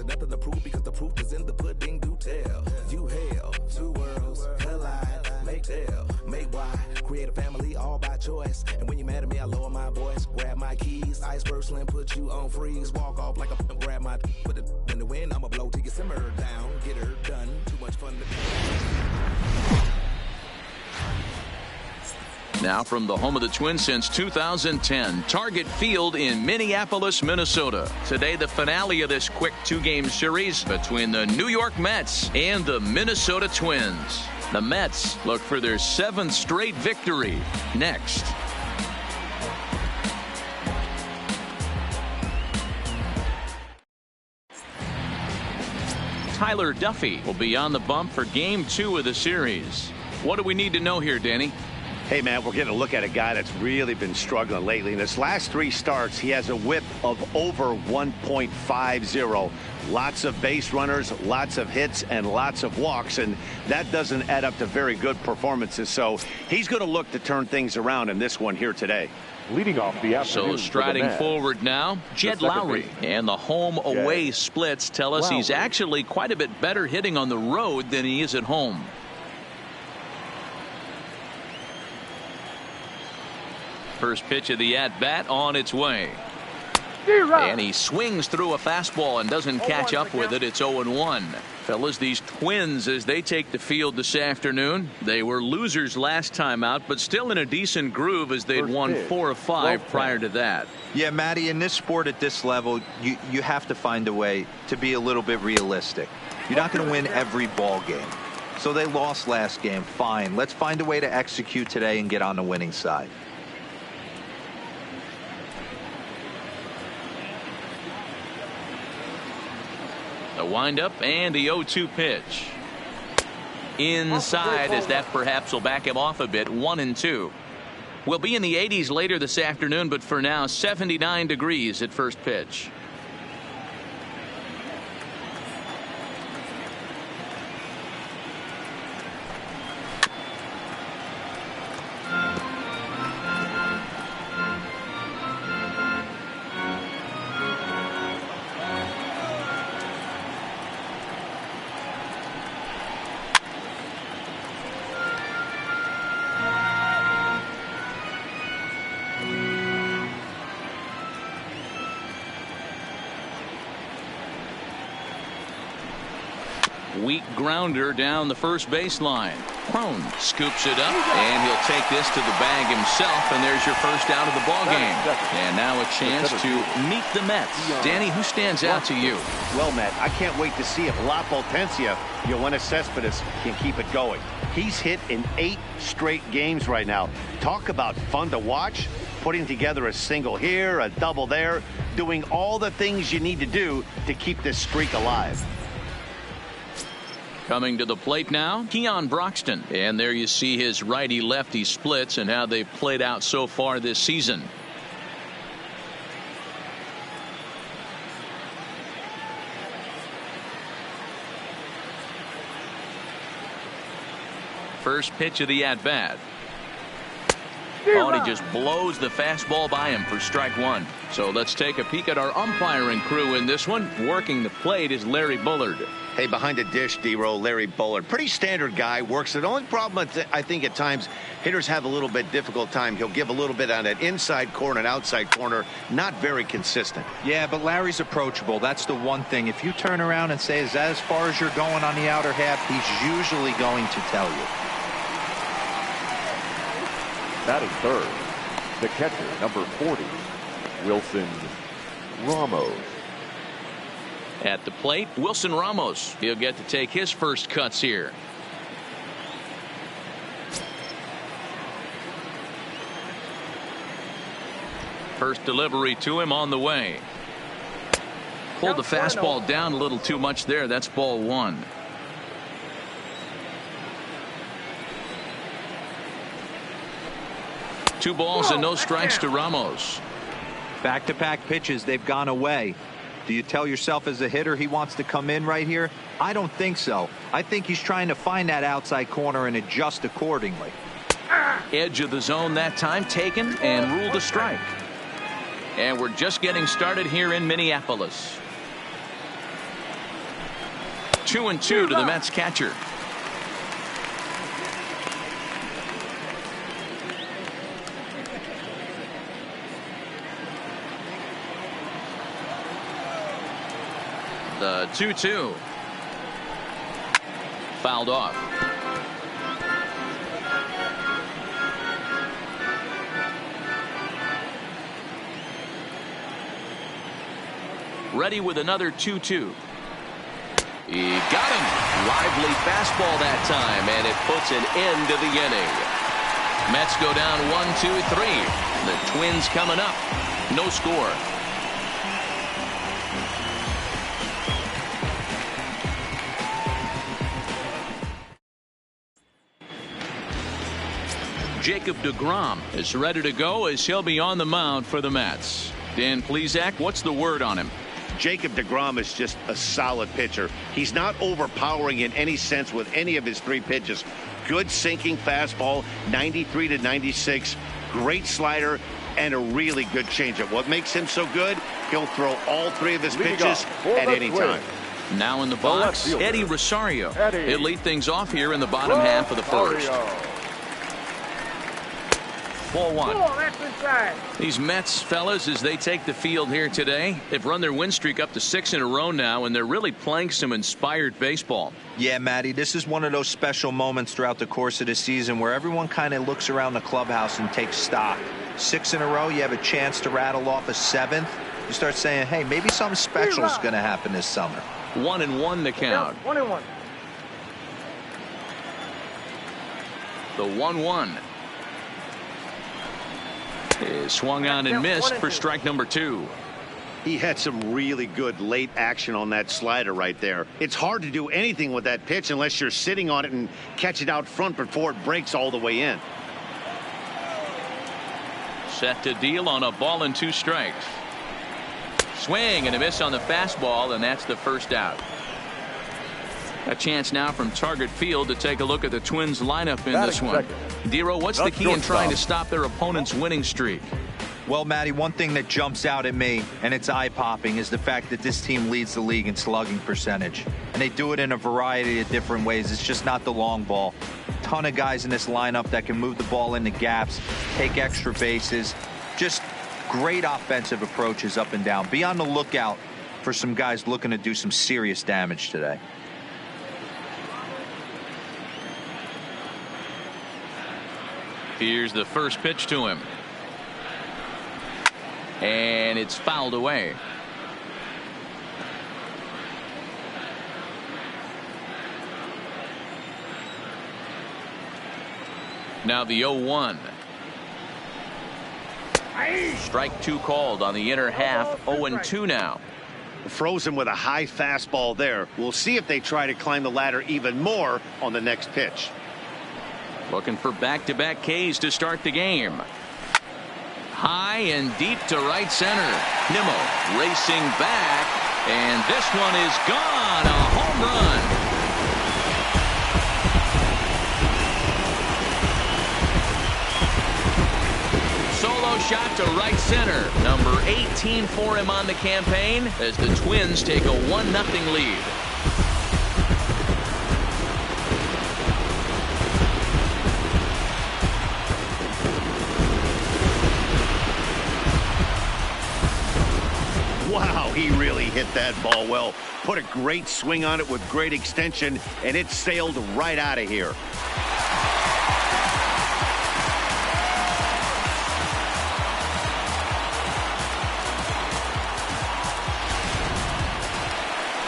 and nothing to prove because the proof is in the pudding. Do tell. You hell, two worlds collide. Make tell, make why. Create a family all by choice. And when you're mad at me, I lower my voice. Grab my keys, iceberg slim, put you on freeze. Walk off like a grab my put it in the wind. I'ma blow till you simmer down. Get her done. Too much fun to Now from the home of the Twins since 2010, Target Field in Minneapolis, Minnesota. Today, the finale of this quick two-game series between the New York Mets and the Minnesota Twins. The Mets look for their 7th straight victory next. Tyler Duffy will be on the bump for Game 2 of the series. What do we need to know here, Danny? Hey, man, we're getting a look at a guy that's really been struggling lately. In his last 3 starts, he has a whip of over 1.50. Lots of base runners, lots of hits, and lots of walks, and that doesn't add up to very good performances. So he's going to look to turn things around in this one here today. Leading off the afternoon. So striding forward now, Jed Lowry. And the home-away splits tell us he's actually quite a bit better hitting on the road than he is at home. First pitch of the at-bat on its way. And he swings through a fastball and doesn't catch up with it. It's 0-1. Fellas, these Twins, as they take the field this afternoon, they were losers last time out, but still in a decent groove as they'd won 4 of 5 prior to that. Yeah, Matty, in this sport at this level, you have to find a way to be a little bit realistic. You're not going to win every ball game. So they lost last game. Fine. Let's find a way to execute today and get on the winning side. The windup and the 0-2 pitch. Inside, as that perhaps will back him off a bit. 1-2. We'll be in the 80s later this afternoon, but for now 79 degrees at first pitch. Weak grounder down the first baseline. Crone scoops it up, and he'll take this to the bag himself, and there's your first out of the ball game. And now a chance to meet the Mets. Danny, who stands out to you? Well, Matt, I can't wait to see if La Potencia, Yoenis Cespedes, can keep it going. He's hit in 8 straight games right now. Talk about fun to watch. Putting together a single here, a double there, doing all the things you need to do to keep this streak alive. Coming to the plate now, Keon Broxton. And there you see his righty-lefty splits and how they've played out so far this season. First pitch of the at-bat. Oh, and he just blows the fastball by him for strike 1. So let's take a peek at our umpiring crew in this one. Working the plate is Larry Bullard. Hey, behind the dish, D-Row, Larry Bullard. Pretty standard guy. Works it. The only problem, I think, at times, hitters have a little bit difficult time. He'll give a little bit on that inside corner and outside corner. Not very consistent. Yeah, but Larry's approachable. That's the one thing. If you turn around and say, is that as far as you're going on the outer half, he's usually going to tell you. Batting third, the catcher, number 40, Wilson Ramos. At the plate, Wilson Ramos. He'll get to take his first cuts here. First delivery to him on the way. Pulled the fastball down a little too much there. That's ball 1. Two balls and no strikes to Ramos. Back-to-back pitches, they've gone away. Do you tell yourself as a hitter he wants to come in right here? I don't think so. I think he's trying to find that outside corner and adjust accordingly. Edge of the zone that time taken and ruled a strike. And we're just getting started here in Minneapolis. 2-2 to the Mets catcher. The 2-2. Fouled off. Ready with another 2-2. He got him. Lively fastball that time, and it puts an end to the inning. Mets go down 1-2-3. The Twins coming up. No score. Jacob deGrom is ready to go as he'll be on the mound for the Mets. Dan Plesac, what's the word on him? Jacob deGrom is just a solid pitcher. He's not overpowering in any sense with any of his 3 pitches. Good sinking fastball, 93 to 96, great slider, and a really good changeup. What makes him so good? He'll throw all 3 of his pitches at any time. Now in the box, Eddie Rosario. He'll lead things off here in the bottom half of the first. 4-1. These Mets, fellas, as they take the field here today, they've run their win streak up to 6 in a row now, and they're really playing some inspired baseball. Yeah, Matty, this is one of those special moments throughout the course of the season where everyone kind of looks around the clubhouse and takes stock. 6 in a row, you have a chance to rattle off a 7th. You start saying, hey, maybe something special is going to happen this summer. 1-1 the count. 1-1. The 1-1. Is swung on and missed for strike number 2. He had some really good late action on that slider right there. It's hard to do anything with that pitch unless you're sitting on it and catch it out front before it breaks all the way in. Set to deal on a ball and 2 strikes. Swing and a miss on the fastball, and that's the first out. A chance now from Target Field to take a look at the Twins lineup in this one. Dero, what's the key in trying to stop their opponent's winning streak? Well, Matty, one thing that jumps out at me, and it's eye-popping, is the fact that this team leads the league in slugging percentage. And they do it in a variety of different ways. It's just not the long ball. Ton of guys in this lineup that can move the ball into gaps, take extra bases. Just great offensive approaches up and down. Be on the lookout for some guys looking to do some serious damage today. Here's the first pitch to him. And it's fouled away. Now the 0-1. Strike 2 called on the inner half. 0-2 now. Frozen with a high fastball there. We'll see if they try to climb the ladder even more on the next pitch. Looking for back-to-back Ks to start the game. High and deep to right center. Nimmo racing back, and this one is gone. A home run. Solo shot to right center. Number 18 for him on the campaign as the Twins take a 1-0 lead. Wow, he really hit that ball well. Put a great swing on it with great extension, and it sailed right out of here.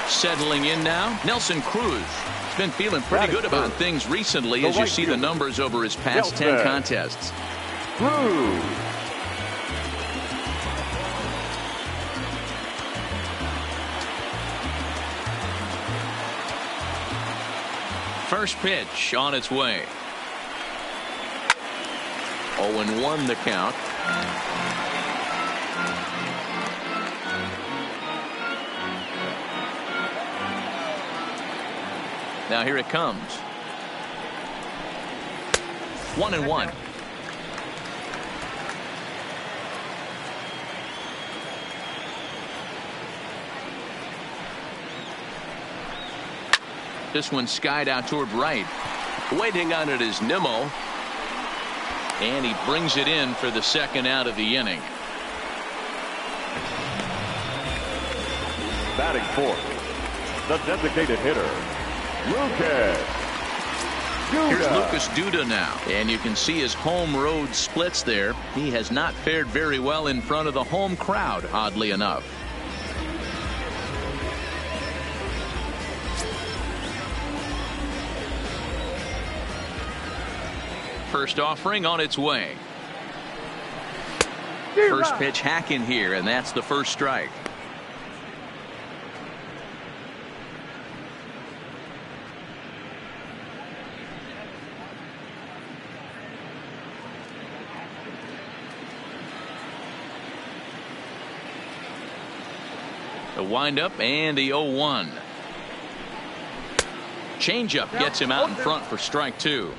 Settling in now, Nelson Cruz. He's been feeling pretty good about things recently as you see the numbers over his past 10 contests. Cruz. First pitch on its way. 0-1 the count. Now here it comes. 1-1. This one skied out toward right. Waiting on it is Nimmo. And he brings it in for the second out of the inning. Batting fourth, the designated hitter, Lucas Duda. Here's Lucas Duda now. And you can see his home road splits there. He has not fared very well in front of the home crowd, oddly enough. First offering on its way. First pitch hack in here, and that's the first strike. The windup and the 0-1. Changeup gets him out in front for strike two.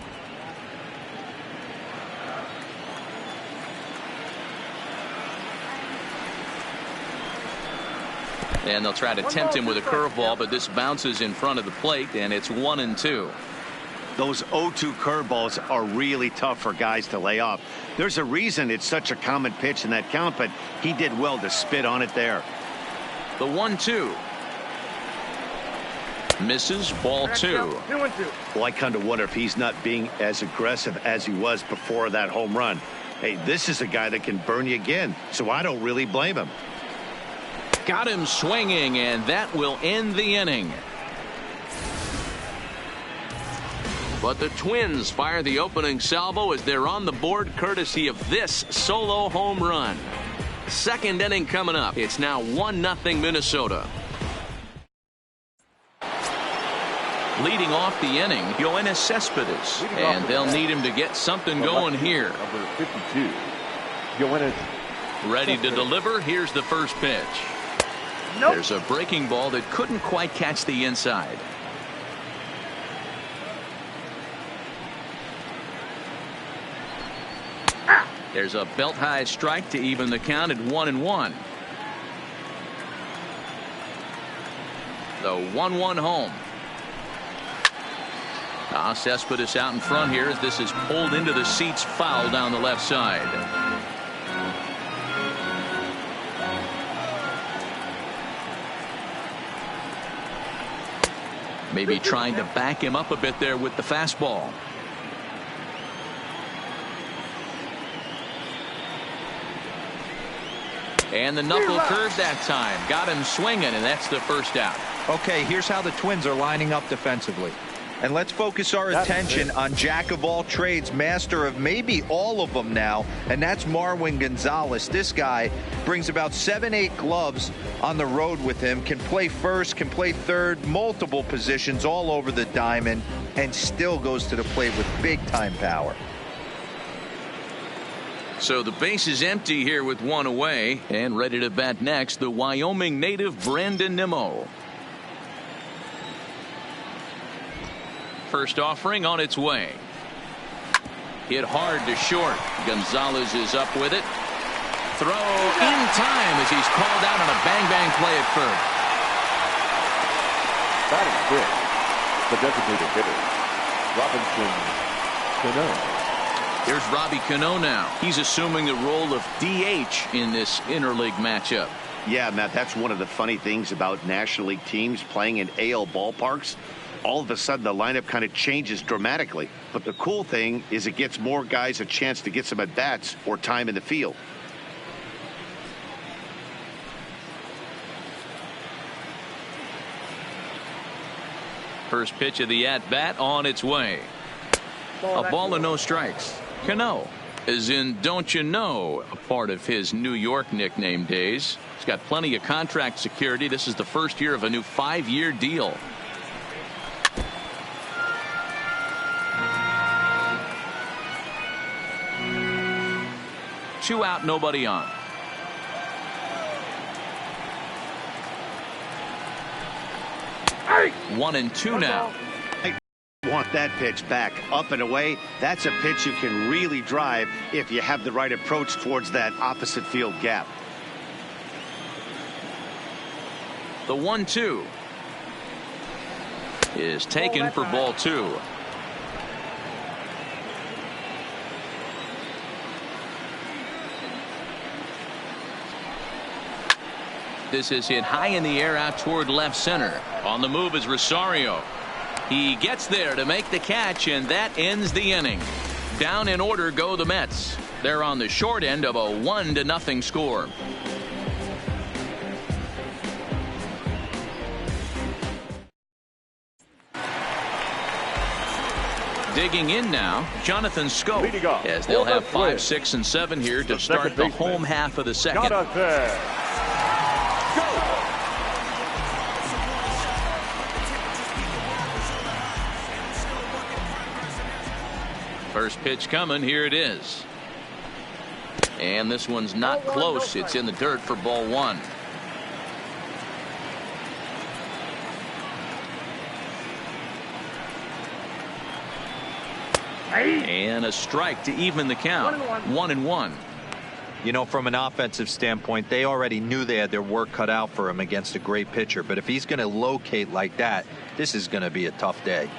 And they'll try to tempt him with a curveball, but this bounces in front of the plate, and it's 1-2. Those 0-2 curveballs are really tough for guys to lay off. There's a reason it's such a common pitch in that count, but he did well to spit on it there. The 1-2. Misses, ball two. Well, I kind of wonder if he's not being as aggressive as he was before that home run. Hey, this is a guy that can burn you again, so I don't really blame him. Got him swinging, and that will end the inning. But the Twins fire the opening salvo as they're on the board courtesy of this solo home run. Second inning coming up. It's now 1-0 Minnesota. Leading off the inning, Yoenis Cespedes, and they'll need him to get something going here. Number 52, Yoenis. Ready to deliver. Here's the first pitch. There's a breaking ball that couldn't quite catch the inside. There's a belt-high strike to even the count at 1-1. The 1-1 home. Cespedes out in front here as this is pulled into the seats, foul down the left side. Maybe trying to back him up a bit there with the fastball. And the knuckle curve that time. Got him swinging, and that's the first out. Okay, here's how the Twins are lining up defensively. And let's focus our attention on jack of all trades, master of maybe all of them now, and that's Marwin Gonzalez. This guy brings about 7-8 gloves on the road with him, can play first, can play third, multiple positions all over the diamond, and still goes to the plate with big-time power. So the base is empty here with one away, and ready to bat next, the Wyoming native Brandon Nimmo. First offering on its way. Hit hard to short. Gonzalez is up with it. Throw in time as he's called out on a bang-bang play at first. Batting fifth, the designated hitter, Robinson Cano. Here's Robbie Cano now. He's assuming the role of DH in this interleague matchup. Yeah, Matt, that's one of the funny things about National League teams playing in AL ballparks. All of a sudden, the lineup kind of changes dramatically. But the cool thing is it gets more guys a chance to get some at-bats or time in the field. First pitch of the at-bat on its way. A ball and no strikes. Cano, as in don't you know, a part of his New York nickname days. He's got plenty of contract security. This is the first year of a new 5-year deal. Two out, nobody on. Hey. 1-2 now. Want that pitch back up and away. That's a pitch you can really drive if you have the right approach towards that opposite field gap. The 1-2. is taken for ball 2. This is hit high in the air out toward left center. On the move is Rosario. He gets there to make the catch, and that ends the inning. Down in order go the Mets. They're on the short end of a 1-0 score. Digging in now, Jonathan Scope, as they'll have 5, 6, and 7 here to start the home half of the second. First pitch coming. Here it is. And this one's not close. It's in the dirt for ball 1. And a strike to even the count. 1-1. You know, from an offensive standpoint, they already knew they had their work cut out for him against a great pitcher. But if he's going to locate like that, this is going to be a tough day.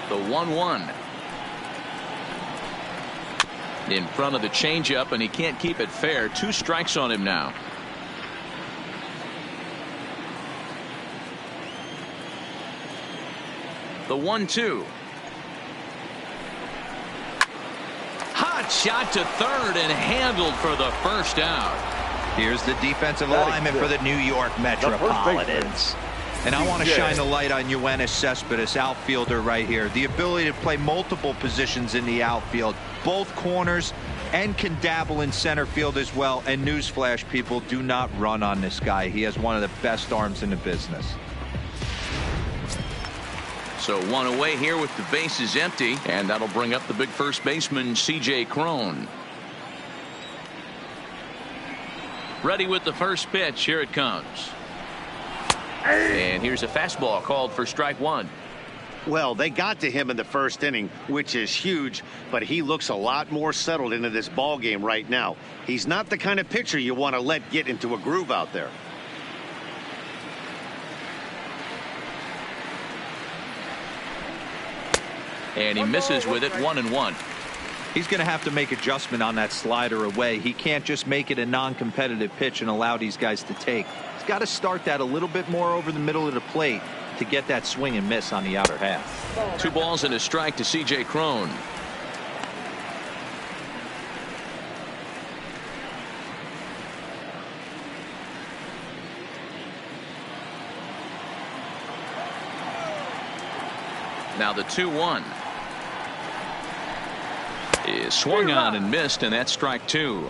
The 1-1. In front of the changeup, and he can't keep it fair. 2 strikes on him now. The 1-2. Hot shot to third and handled for the first out. Here's the defensive alignment for the New York Metropolitans. And I want to shine the light on Yoenis Cespedes, outfielder right here. The ability to play multiple positions in the outfield, both corners, and can dabble in center field as well. And newsflash, people, do not run on this guy. He has one of the best arms in the business. So 1 away here with the bases empty, and that'll bring up the big first baseman, C.J. Cron. Ready with the first pitch. Here it comes. And here's a fastball called for strike 1. Well, they got to him in the first inning, which is huge, but he looks a lot more settled into this ball game right now. He's not the kind of pitcher you want to let get into a groove out there. And he misses with it. 1-1. He's going to have to make adjustment on that slider away. He can't just make it a non-competitive pitch and allow these guys to take. He's got to start that a little bit more over the middle of the plate to get that swing and miss on the outer half. 2 balls and a strike to C.J. Cron. Now the 2-1 is swung on and missed, and that's strike 2.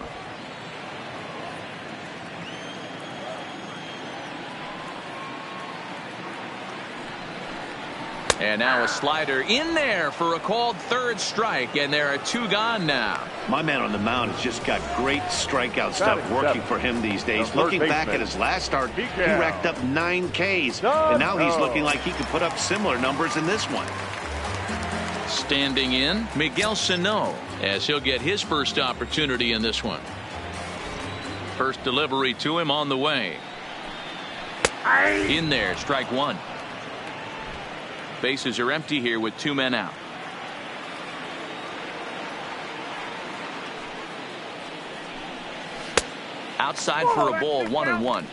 And now a slider in there for a called third strike, and there are 2 gone now. My man on the mound has just got great strikeout stuff working for him these days. Looking back at his last start, he racked up 9 Ks, and now he's looking like he could put up similar numbers in this one. Standing in, Miguel Sano, as he'll get his first opportunity in this one. First delivery to him on the way. In there, strike 1. Bases are empty here with 2 men out. Outside for a ball. 1-1.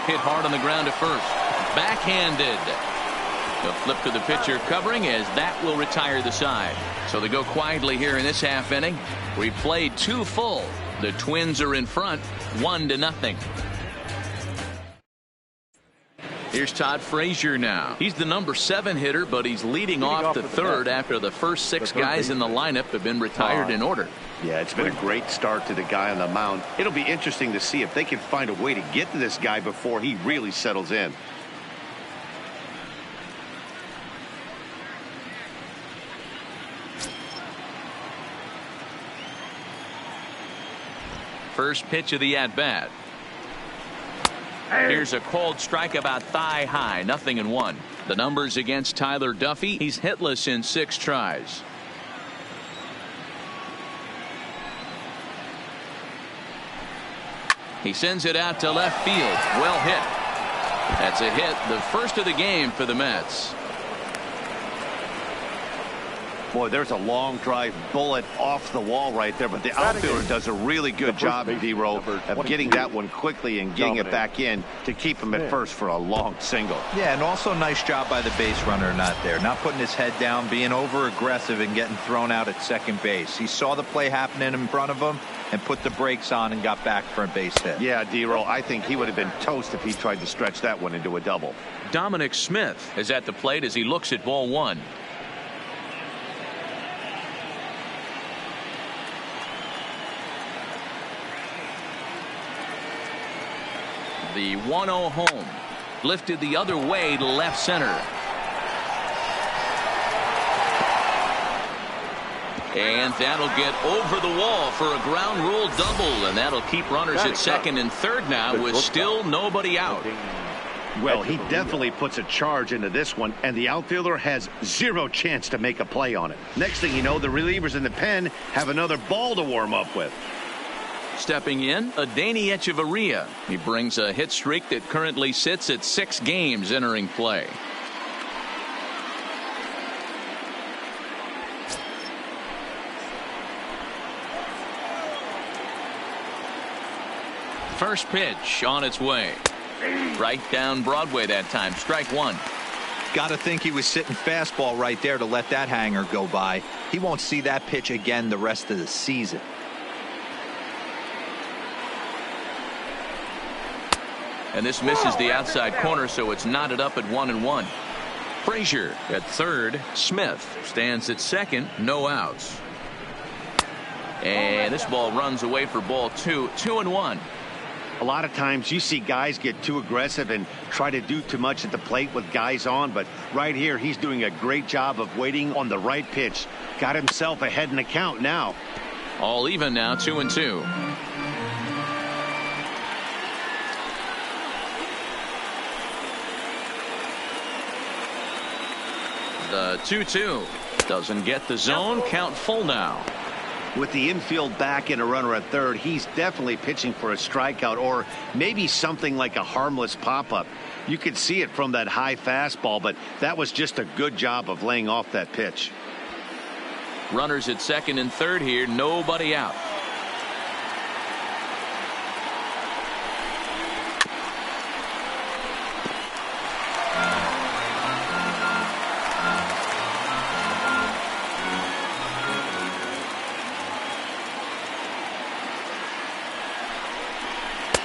Hit hard on the ground to first. Backhanded. The flip to the pitcher covering, as that will retire the side. So they go quietly here in this half inning. We played 2 full. The Twins are in front 1-0. Here's Todd Frazier now. He's the number 7 hitter, but he's leading off the third after the first 6 guys in the lineup have been retired in order. Yeah, it's been a great start to the guy on the mound. It'll be interesting to see if they can find a way to get to this guy before he really settles in. First pitch of the at-bat. Here's a cold strike about thigh high. 0-1. The numbers against Tyler Duffy. He's hitless in 6 tries. He sends it out to left field. Well hit. That's a hit, the first of the game for the Mets. Boy, there's a long drive bullet off the wall right there, but the outfielder does a really good job, D-Row, of getting that one quickly and getting it back in to keep him at first for a long single. Yeah, and also nice job by the base runner not there. Not putting his head down, being over-aggressive and getting thrown out at second base. He saw the play happening in front of him and put the brakes on and got back for a base hit. Yeah, D-Row, I think he would have been toast if he tried to stretch that one into a double. Dominic Smith is at the plate as he looks at ball 1. The 1-0 home. Lifted the other way to left center. And that'll get over the wall for a ground rule double. And that'll keep runners at second and third now with still nobody out. Well, he definitely puts a charge into this one, and the outfielder has 0 chance to make a play on it. Next thing you know, the relievers in the pen have another ball to warm up with. Stepping in, Adeiny Echeverria. He brings a hit streak that currently sits at 6 games entering play. First pitch on its way. Right down Broadway that time. Strike 1. Got to think he was sitting fastball right there to let that hanger go by. He won't see that pitch again the rest of the season. And this misses the outside corner, so it's knotted up at 1-1. Frazier at third. Smith stands at second. No outs. And this ball runs away for ball 2. 2-1. A lot of times you see guys get too aggressive and try to do too much at the plate with guys on, but right here he's doing a great job of waiting on the right pitch. Got himself ahead in the count now. All even now. 2-2. The 2-2 doesn't get the zone. Count full now. With the infield back and a runner at third, he's definitely pitching for a strikeout or maybe something like a harmless pop-up. You could see it from that high fastball, but that was just a good job of laying off that pitch. Runners at second and third here. Nobody out.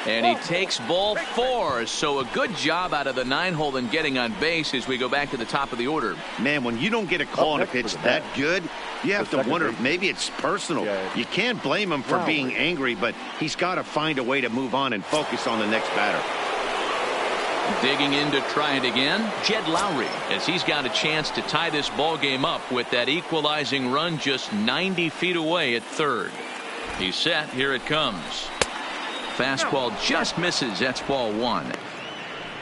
And he takes ball 4. So a good job out of the 9-hole and getting on base as we go back to the top of the order. Man, when you don't get a call on a pitch that good, you have to wonder if maybe it's personal. You can't blame him for being angry, but he's got to find a way to move on and focus on the next batter. Digging in to try it again, Jed Lowry, as he's got a chance to tie this ball game up with that equalizing run just 90 feet away at third. He's set. Here it comes. Fastball just misses. That's ball 1.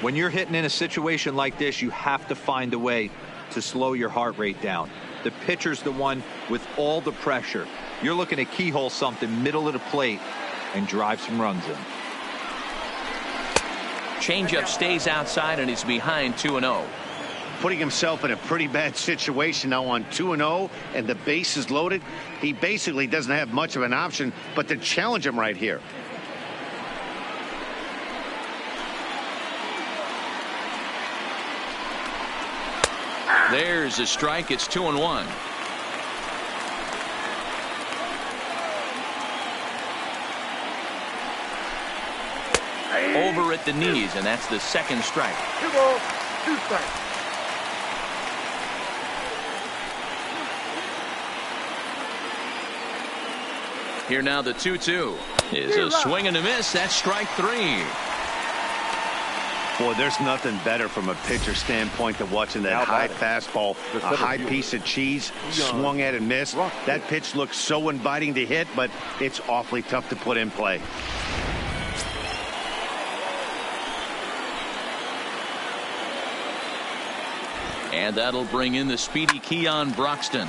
When you're hitting in a situation like this, you have to find a way to slow your heart rate down. The pitcher's the one with all the pressure. You're looking to keyhole something middle of the plate and drive some runs in. Changeup stays outside and he's behind 2-0. Putting himself in a pretty bad situation now on 2-0 and the base is loaded. He basically doesn't have much of an option but to challenge him right here. There's a strike. It's 2-1. Over at the knees, and that's the second strike. 2 balls, 2 strikes. Here now the 2-2 is a swing and a miss. That's strike 3. Boy, there's nothing better from a pitcher standpoint than watching that high fastball, a high piece of cheese, swung at and missed. That pitch looks so inviting to hit, but it's awfully tough to put in play. And that'll bring in the speedy Keon Broxton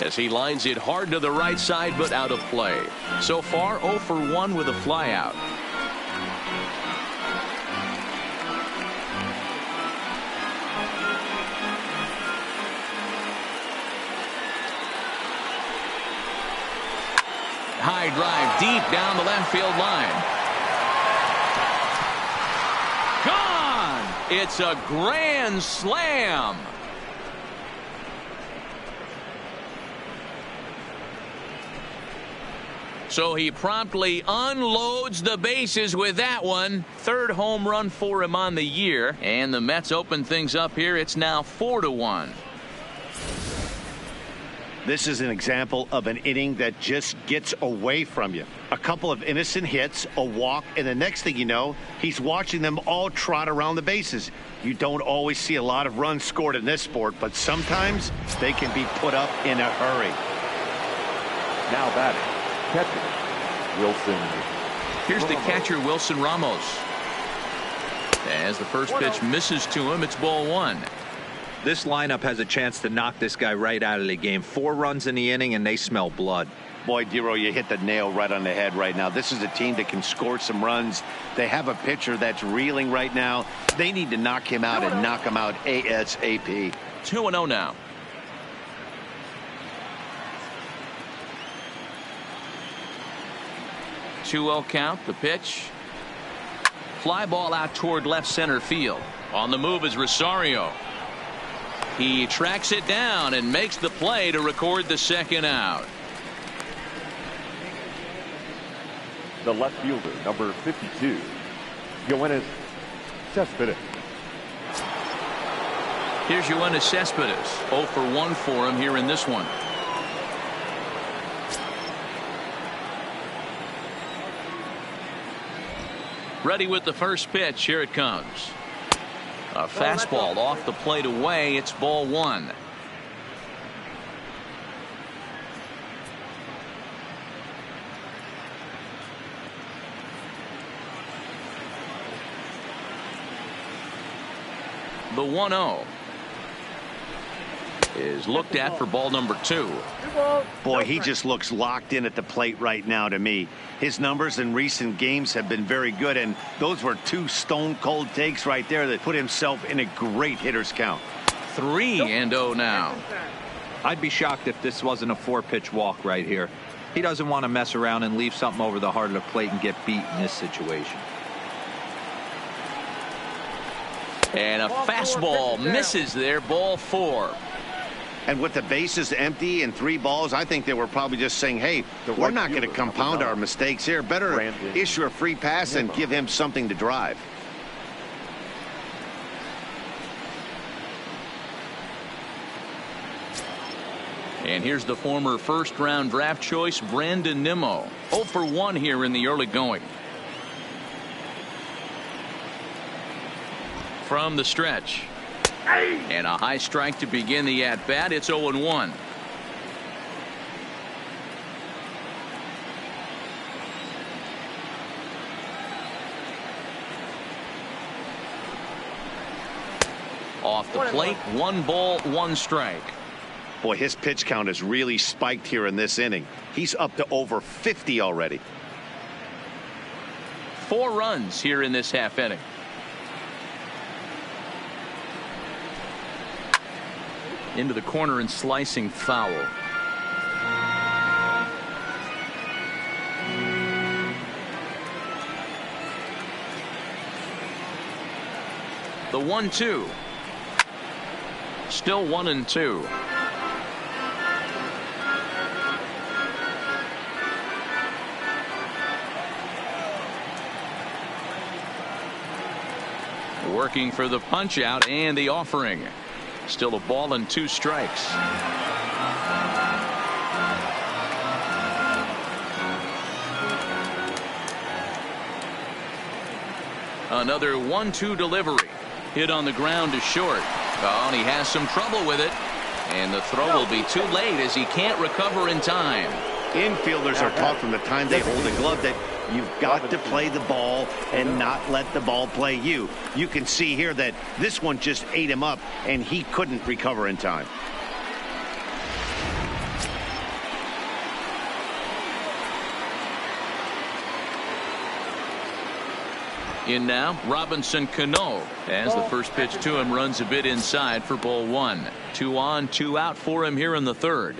as he lines it hard to the right side, but out of play. So far, 0 for 1 with a flyout. High drive deep down the left field line. Gone! It's a grand slam. So he promptly unloads the bases with that one. Third home run for him on the year. And the Mets open things up here. It's now 4-1. This is an example of an inning that just gets away from you. A couple of innocent hits, a walk, and the next thing you know, he's watching them all trot around the bases. You don't always see a lot of runs scored in this sport, but sometimes they can be put up in a hurry. Now batting, catcher, Wilson. Here's the catcher, Wilson Ramos. As the first pitch misses to him, it's ball 1. This lineup has a chance to knock this guy right out of the game. 4 runs in the inning, and they smell blood. Boy, Dero, you hit the nail right on the head right now. This is a team that can score some runs. They have a pitcher that's reeling right now. They need to knock him out and knock him out ASAP. 2-0 now. Two-0 count. The pitch. Fly ball out toward left center field. On the move is Rosario. He tracks it down and makes the play to record the second out. The left fielder, number 52, Yoenis Cespedes. Here's Yoenis Cespedes. 0 for 1 for him here in this one. Ready with the first pitch. Here it comes. A fastball off the plate away. It's ball 1. The 1-0 is looked at for ball number 2. Boy, he just looks locked in at the plate right now to me. His numbers in recent games have been very good, and those were 2 stone-cold takes right there that put himself in a great hitter's count. 3-0 now. I'd be shocked if this wasn't a 4-pitch walk right here. He doesn't want to mess around and leave something over the heart of the plate and get beat in this situation. And a fastball misses there. Ball 4. And with the bases empty and 3 balls, I think they were probably just saying, hey, we're not going to compound our mistakes here. Better issue a free pass and give him something to drive. And here's the former first-round draft choice, Brandon Nimmo. 0 for 1 here in the early going. From the stretch. And a high strike to begin the at-bat. It's 0-1. Off the plate, 1 ball, 1 strike. Boy, his pitch count has really spiked here in this inning. He's up to over 50 already. 4 runs here in this half inning. Into the corner and slicing foul. The 1-2. Still 1-2. Working for the punch out and the offering. Still a ball and 2 strikes. Another 1-2 delivery. Hit on the ground to short. Oh, and he has some trouble with it. And the throw will be too late as he can't recover in time. Infielders are taught from the time they hold a glove that you've got to play the ball and not let the ball play you. You can see here that this one just ate him up, and he couldn't recover in time. In now, Robinson Cano, as the first pitch to him runs a bit inside for ball one. 2 on, 2 out for him here in the third.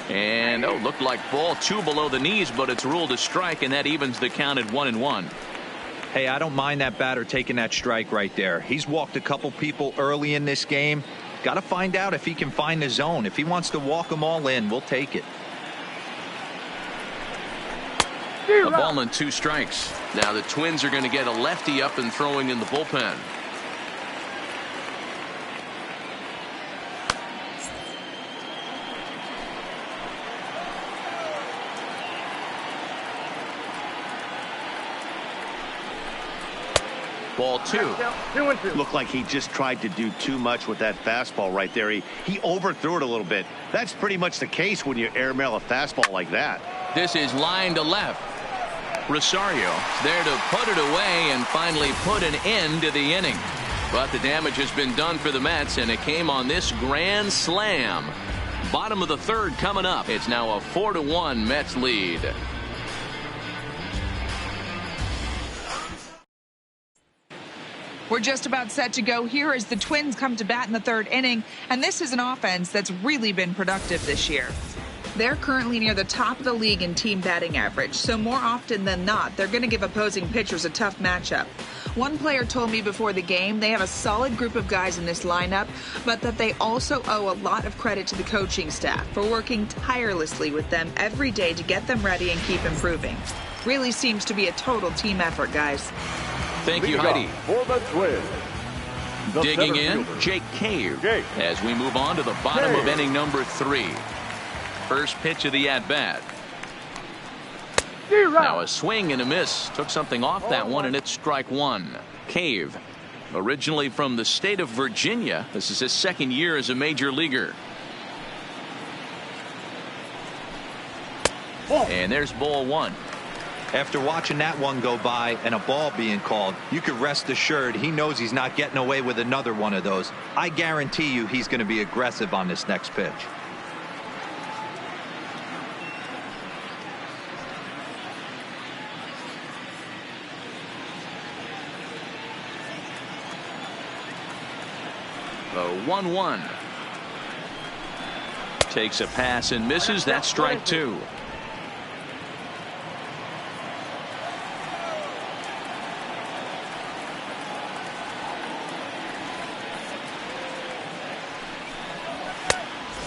And looked like ball 2 below the knees, but it's ruled a strike, and that evens the count at 1-1. Hey, I don't mind that batter taking that strike right there. He's walked a couple people early in this game. Got to find out if he can find the zone. If he wants to walk them all in, we'll take it. A ball and 2 strikes. Now the Twins are going to get a lefty up and throwing in the bullpen. Ball 2. 2-2. Looked like he just tried to do too much with that fastball right there. He overthrew it a little bit. That's pretty much the case when you airmail a fastball like that. This is line to left. Rosario there to put it away and finally put an end to the inning. But the damage has been done for the Mets, and it came on this grand slam. Bottom of the third coming up. It's now a 4-1 Mets lead. We're just about set to go here as the Twins come to bat in the third inning, and this is an offense that's really been productive this year. They're currently near the top of the league in team batting average, so more often than not, they're going to give opposing pitchers a tough matchup. One player told me before the game they have a solid group of guys in this lineup, but that they also owe a lot of credit to the coaching staff for working tirelessly with them every day to get them ready and keep improving. Really seems to be a total team effort, guys. Thank you, Heidi. For the Twins, the Digging center in, fielder, Jake Cave, Jake. as we move on to the bottom of inning number 3. First pitch of the at-bat. Now a swing and a miss. Took something off that one, and it's strike 1. Cave, originally from the state of Virginia. This is his second year as a major leaguer. And there's ball 1. After watching that one go by and a ball being called, you could rest assured he knows he's not getting away with another one of those. I guarantee you he's going to be aggressive on this next pitch. The 1-1. Takes a pass and misses. That's strike 2.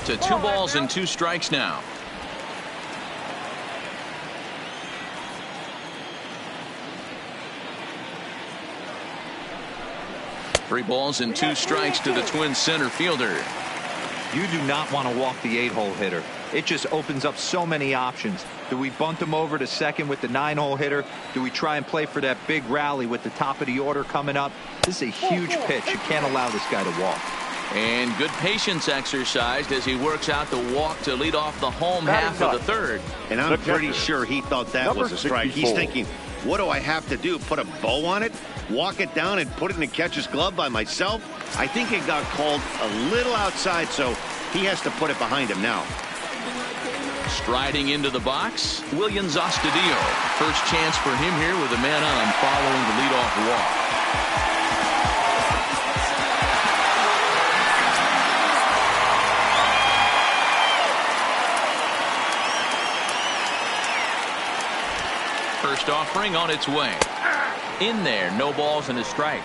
To 2 balls and 2 strikes now. Three balls and 2 strikes to the Twins center fielder. You do not want to walk the 8-hole hitter. It just opens up so many options. Do we bunt him over to second with the 9-hole hitter? Do we try and play for that big rally with the top of the order coming up? This is a huge pitch. You can't allow this guy to walk. And good patience exercised as he works out the walk to lead off the home half of the third. And I'm pretty sure he thought that was a strike. He's thinking, what do I have to do? Put a bow on it? Walk it down and put it in the catcher's glove by myself? I think it got called a little outside, so he has to put it behind him now. Striding into the box, Williams Astudillo. First chance for him here with a man on following the leadoff walk. First offering on its way. In there, no balls and a strike.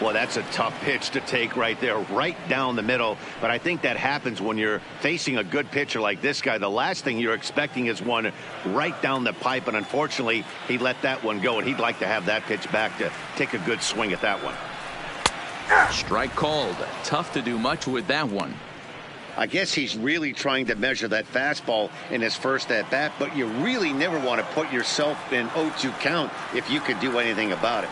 Well, that's a tough pitch to take right there, right down the middle. But I think that happens when you're facing a good pitcher like this guy. The last thing you're expecting is one right down the pipe. And unfortunately, he let that one go. And he'd like to have that pitch back to take a good swing at that one. Strike called. Tough to do much with that one. I guess he's really trying to measure that fastball in his first at-bat, but you really never want to put yourself in 0-2 count if you could do anything about it.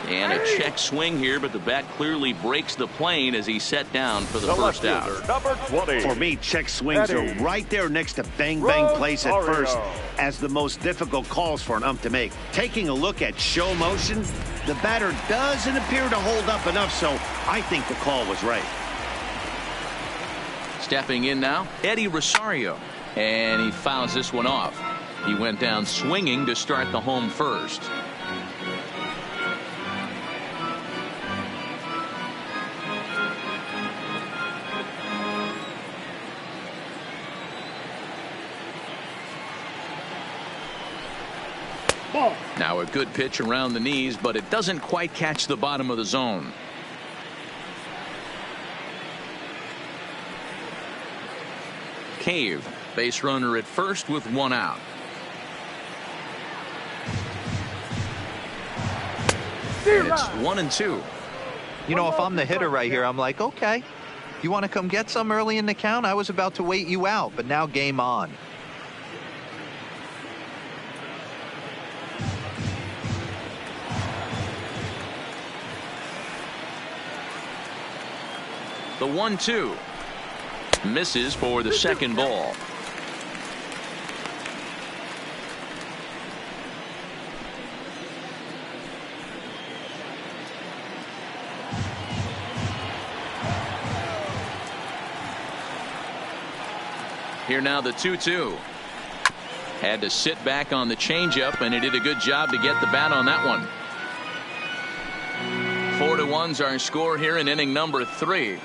And a check swing here, but the bat clearly breaks the plane as he's set down for the first out. Number 20. For me, check swings are right there next to bang-bang plays at first as the most difficult calls for an ump to make. Taking a look at show motion, the batter doesn't appear to hold up enough, so I think the call was right. Stepping in now, Eddie Rosario, and he fouls this one off. He went down swinging to start the home first. Now a good pitch around the knees, but it doesn't quite catch the bottom of the zone. Cave, base runner at first with one out. And it's 1-2. You know, if I'm the hitter right here, I'm like, okay, you want to come get some early in the count? I was about to wait you out, but now game on. The 1-2 misses for the second ball. Here now the 2-2. Had to sit back on the changeup, and he did a good job to get the bat on that one. 4-1's our score here in inning number 3.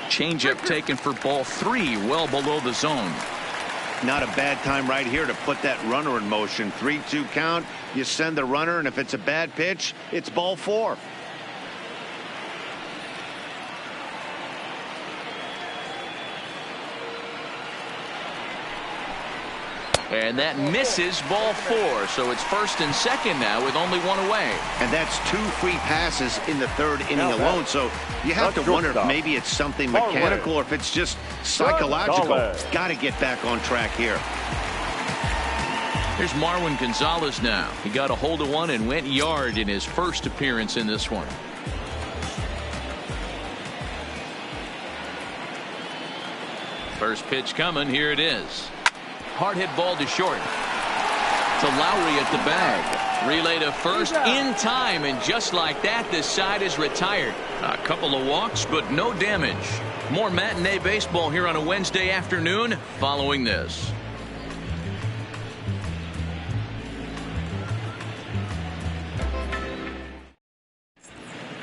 Changeup taken for ball 3, well below the zone. Not a bad time right here to put that runner in motion. 3-2 count. You send the runner, and if it's a bad pitch, it's ball 4. And that misses ball 4. So it's first and second now with only one away. And that's 2 free passes in the 3rd inning alone. So you have to wonder if maybe it's something mechanical or if it's just psychological. Got to get back on track here. Here's Marwin Gonzalez now. He got a hold of one and went yard in his first appearance in this one. First pitch coming. Here it is. Hard hit ball to short. To Lowry at the bag. Relay to first in time, and just like that, this side is retired. A couple of walks, but no damage. More matinee baseball here on a Wednesday afternoon following this.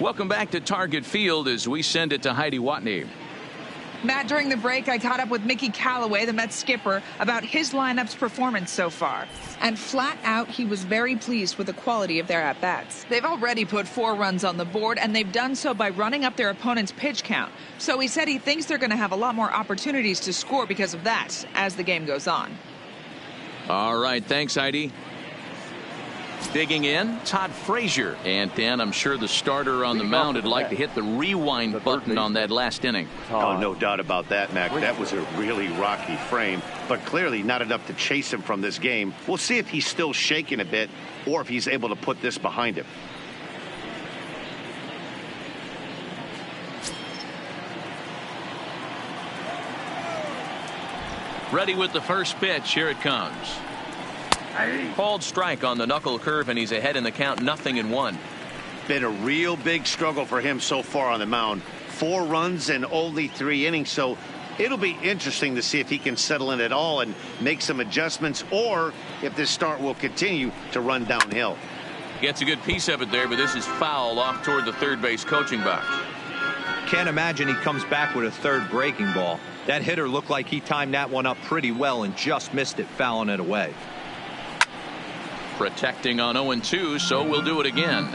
Welcome back to Target Field as we send it to Heidi Watney. Matt, during the break, I caught up with Mickey Callaway, the Mets skipper, about his lineup's performance so far. And flat out, he was very pleased with the quality of their at-bats. They've already put 4 runs on the board, and they've done so by running up their opponent's pitch count. So he said he thinks they're going to have a lot more opportunities to score because of that as the game goes on. All right, thanks, Heidi. Digging in, Todd Frazier. And Dan, I'm sure the starter on the mound would like to hit the rewind button on that last inning. Oh, no doubt about that, Mac. That was a really rocky frame, but clearly not enough to chase him from this game. We'll see if he's still shaking a bit or if he's able to put this behind him. Ready with the first pitch. Here it comes. Called strike on the knuckle curve, and he's ahead in the count, 0-1. Been a real big struggle for him so far on the mound. 4 runs in only 3 innings, so it'll be interesting to see if he can settle in at all and make some adjustments, or if this start will continue to run downhill. Gets a good piece of it there, but this is foul off toward the third base coaching box. Can't imagine he comes back with a third breaking ball. That hitter looked like he timed that one up pretty well and just missed it, fouling it away. Protecting on 0-2, so we'll do it again.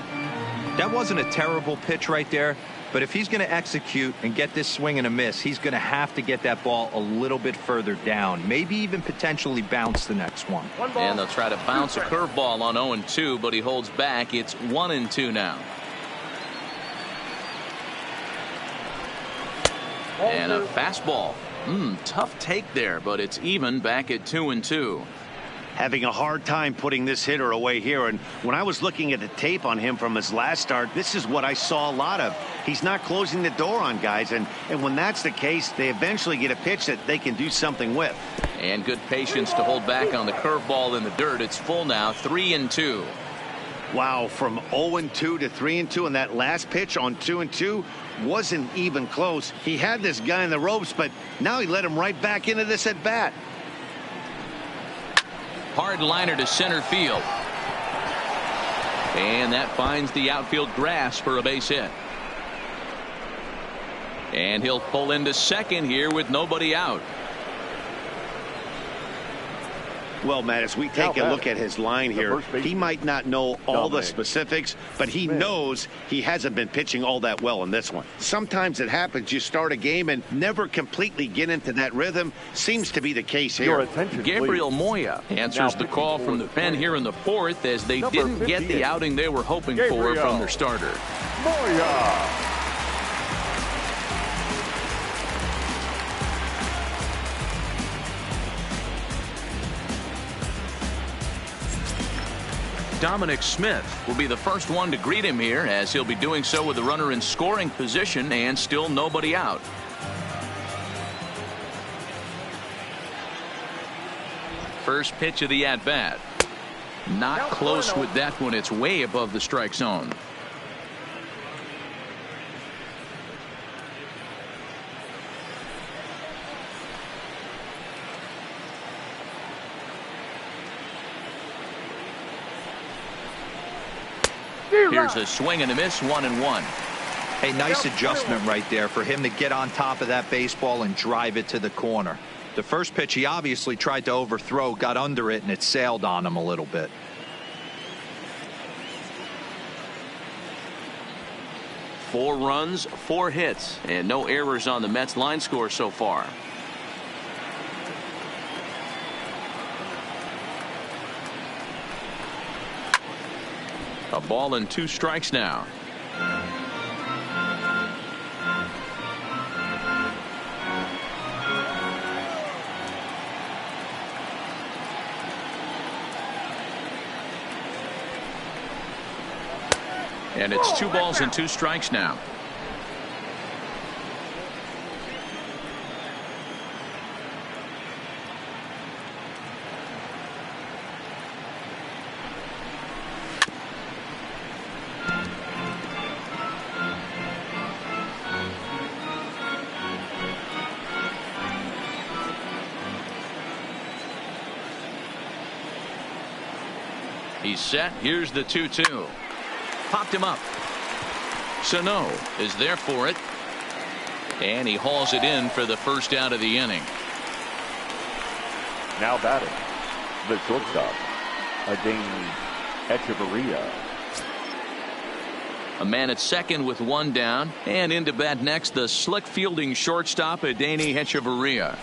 That wasn't a terrible pitch right there, but if he's going to execute and get this swing and a miss, he's going to have to get that ball a little bit further down, maybe even potentially bounce the next one. And they'll try to bounce a curveball on 0-2, but he holds back. It's 1-2 now. And a fastball. Tough take there, but it's even back at 2-2. Having a hard time putting this hitter away here, and when I was looking at the tape on him from his last start, this is what I saw a lot of. He's not closing the door on guys, and when that's the case, they eventually get a pitch that they can do something with. And good patience to hold back on the curveball in the dirt. It's full now, 3-2. Wow, from 0-2 to 3-2, and that last pitch on 2-2 wasn't even close. He had this guy in the ropes, but now he let him right back into this at bat. Hard liner to center field. And that finds the outfield grass for a base hit. And he'll pull into second here with nobody out. Well, Matt, as we take a look at his line here, he might not know all the specifics, but he knows he hasn't been pitching all that well in this one. Sometimes it happens. You start a game and never completely get into that rhythm. Seems to be the case here. Gabriel Moya answers the call from the pen here in the fourth, as they didn't get the outing they were hoping for from their starter. Moya. Dominic Smith will be the first one to greet him here, as he'll be doing so with the runner in scoring position and still nobody out. First pitch of the at-bat. Not close with that one. It's way above the strike zone. Here's a swing and a miss, 1-1. Hey, nice adjustment right there for him to get on top of that baseball and drive it to the corner. The first pitch he obviously tried to overthrow, got under it, and it sailed on him a little bit. Four runs, 4 hits, and no errors on the Mets line score so far. A ball and 2 strikes now. And it's 2 balls and 2 strikes now. He's set. Here's the 2-2. Popped him up. Sano is there for it. And he hauls it in for the first out of the inning. Now batting, the shortstop, Adane Echeverria. A man at second with 1 down. And into bat next, the slick fielding shortstop, Adane Echeverria.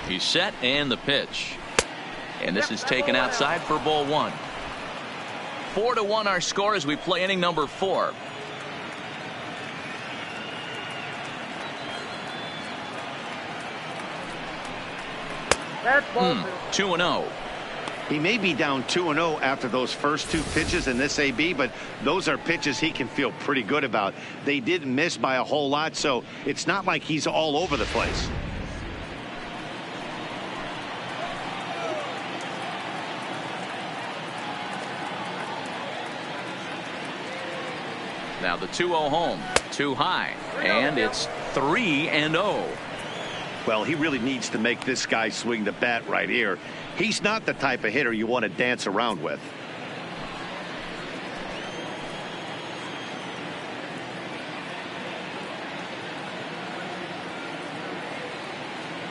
He's set, and the pitch. And this is taken outside for ball 1. 4-1 our score as we play inning number 4. That's 2-0. He may be down 2-0 after those first 2 pitches in this AB, but those are pitches he can feel pretty good about. They didn't miss by a whole lot, so it's not like he's all over the place. Now the 2-0 home, too high, and it's 3-0. Well, he really needs to make this guy swing the bat right here. He's not the type of hitter you want to dance around with.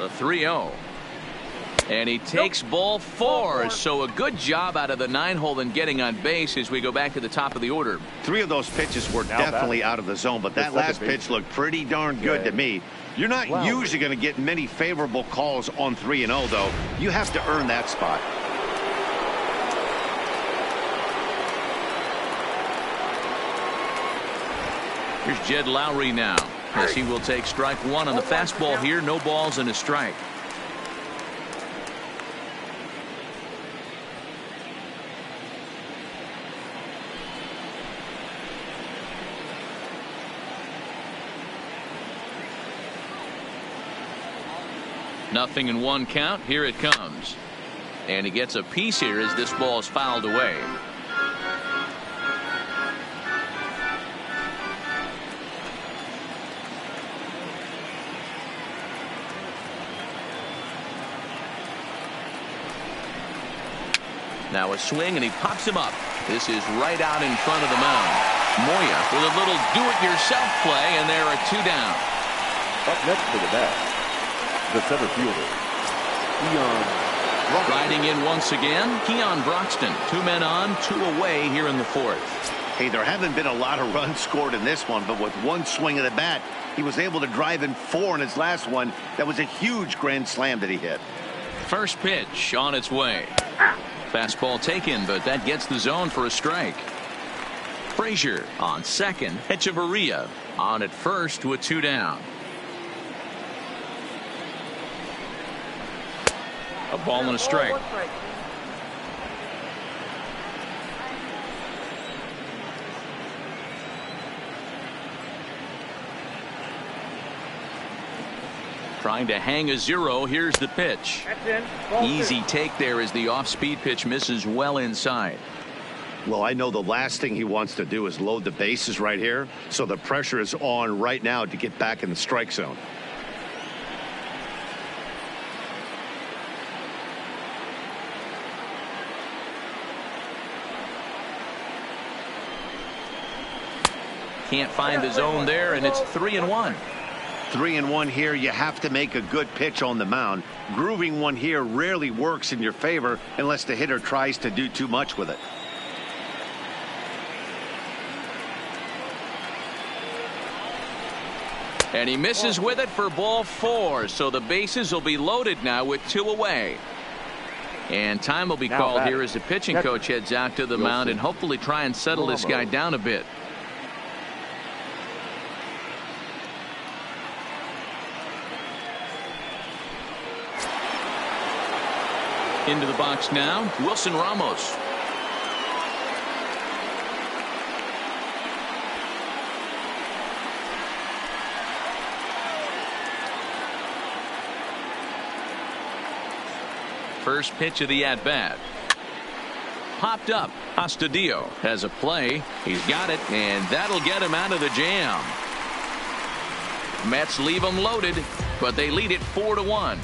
The 3-0. And he takes ball 4. So a good job out of the 9-hole in getting on base as we go back to the top of the order. 3 of those pitches were definitely out of the zone, but that last pitch looked pretty darn good to me. You're not usually going to get many favorable calls on 3-0, though. You have to earn that spot. Here's Jed Lowry now, as he will take strike 1 on the fastball here. No balls and a strike. Nothing in 1 count. Here it comes. And he gets a piece here as this ball is fouled away. Now a swing, and he pops him up. This is right out in front of the mound. Moya with a little do-it-yourself play, and there are 2 down. Up next to the bat, the center fielder, Keon. Riding in once again, Keon Broxton. 2 men on, 2 away here in the 4th. Hey, there haven't been a lot of runs scored in this one, but with 1 swing of the bat, he was able to drive in 4 in his last one. That was a huge grand slam that he hit. First pitch on its way. Fastball taken, but that gets the zone for a strike. Frazier on second. Echeverria on at first with 2 down. A ball and a strike. Trying to hang a 0. Here's the pitch. Easy take there as the off-speed pitch misses well inside. Well, I know the last thing he wants to do is load the bases right here, so the pressure is on right now to get back in the strike zone. Can't find the zone there, and it's 3-1. 3-1 here. You have to make a good pitch on the mound. Grooving one here rarely works in your favor unless the hitter tries to do too much with it. And he misses with it for ball 4. So the bases will be loaded now with 2 away. And time will be called here as the pitching coach heads out to the mound and hopefully try and settle this guy down a bit. Into the box now, Wilson Ramos. First pitch of the at-bat. Popped up. Astudillo has a play. He's got it, and that'll get him out of the jam. Mets leave him loaded, but they lead it 4-1.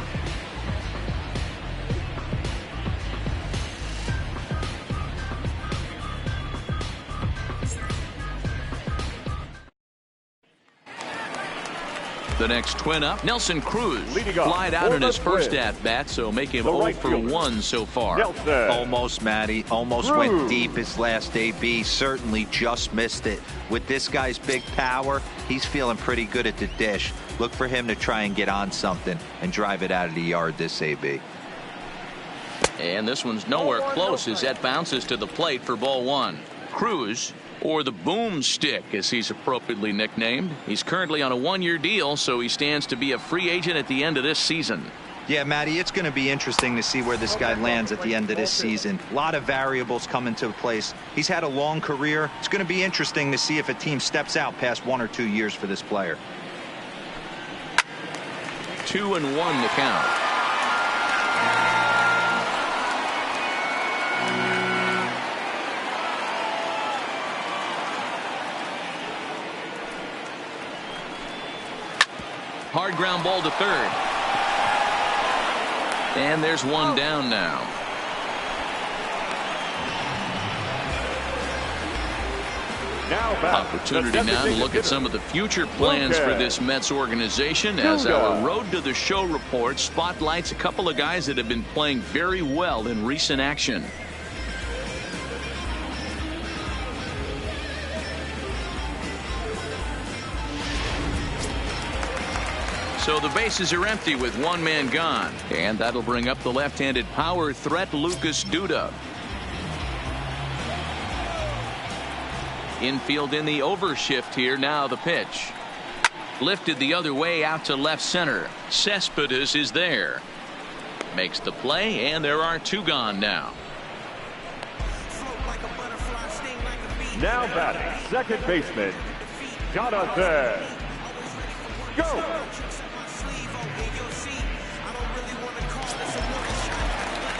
The next Twin up, Nelson Cruz, flied out in his first at-bat, so make him 0 for 1 so far. Almost, Matty. Almost went deep his last AB. Certainly just missed it. With this guy's big power, he's feeling pretty good at the dish. Look for him to try and get on something and drive it out of the yard this AB. And this one's nowhere close as that bounces to the plate for ball 1. Cruz, or the boomstick as he's appropriately nicknamed. He's currently on a 1-year deal, so he stands to be a free agent at the end of this season. Yeah, Matty, it's going to be interesting to see where this guy lands at the end of this season. A lot of variables come into place. He's had a long career. It's going to be interesting to see if a team steps out past 1 or 2 years for this player. 2-1 the count. Hard ground ball to third. And there's 1 down now. Opportunity now to look at some of the future plans for this Mets organization as our Road to the Show report spotlights a couple of guys that have been playing very well in recent action. So the bases are empty with one man gone, and that'll bring up the left-handed power threat Lucas Duda. Infield in the overshift here. Now the pitch. Lifted the other way out to left center. Cespedes is there. Makes the play, and there are two gone now. Now batting, second baseman, Jonathan. Go!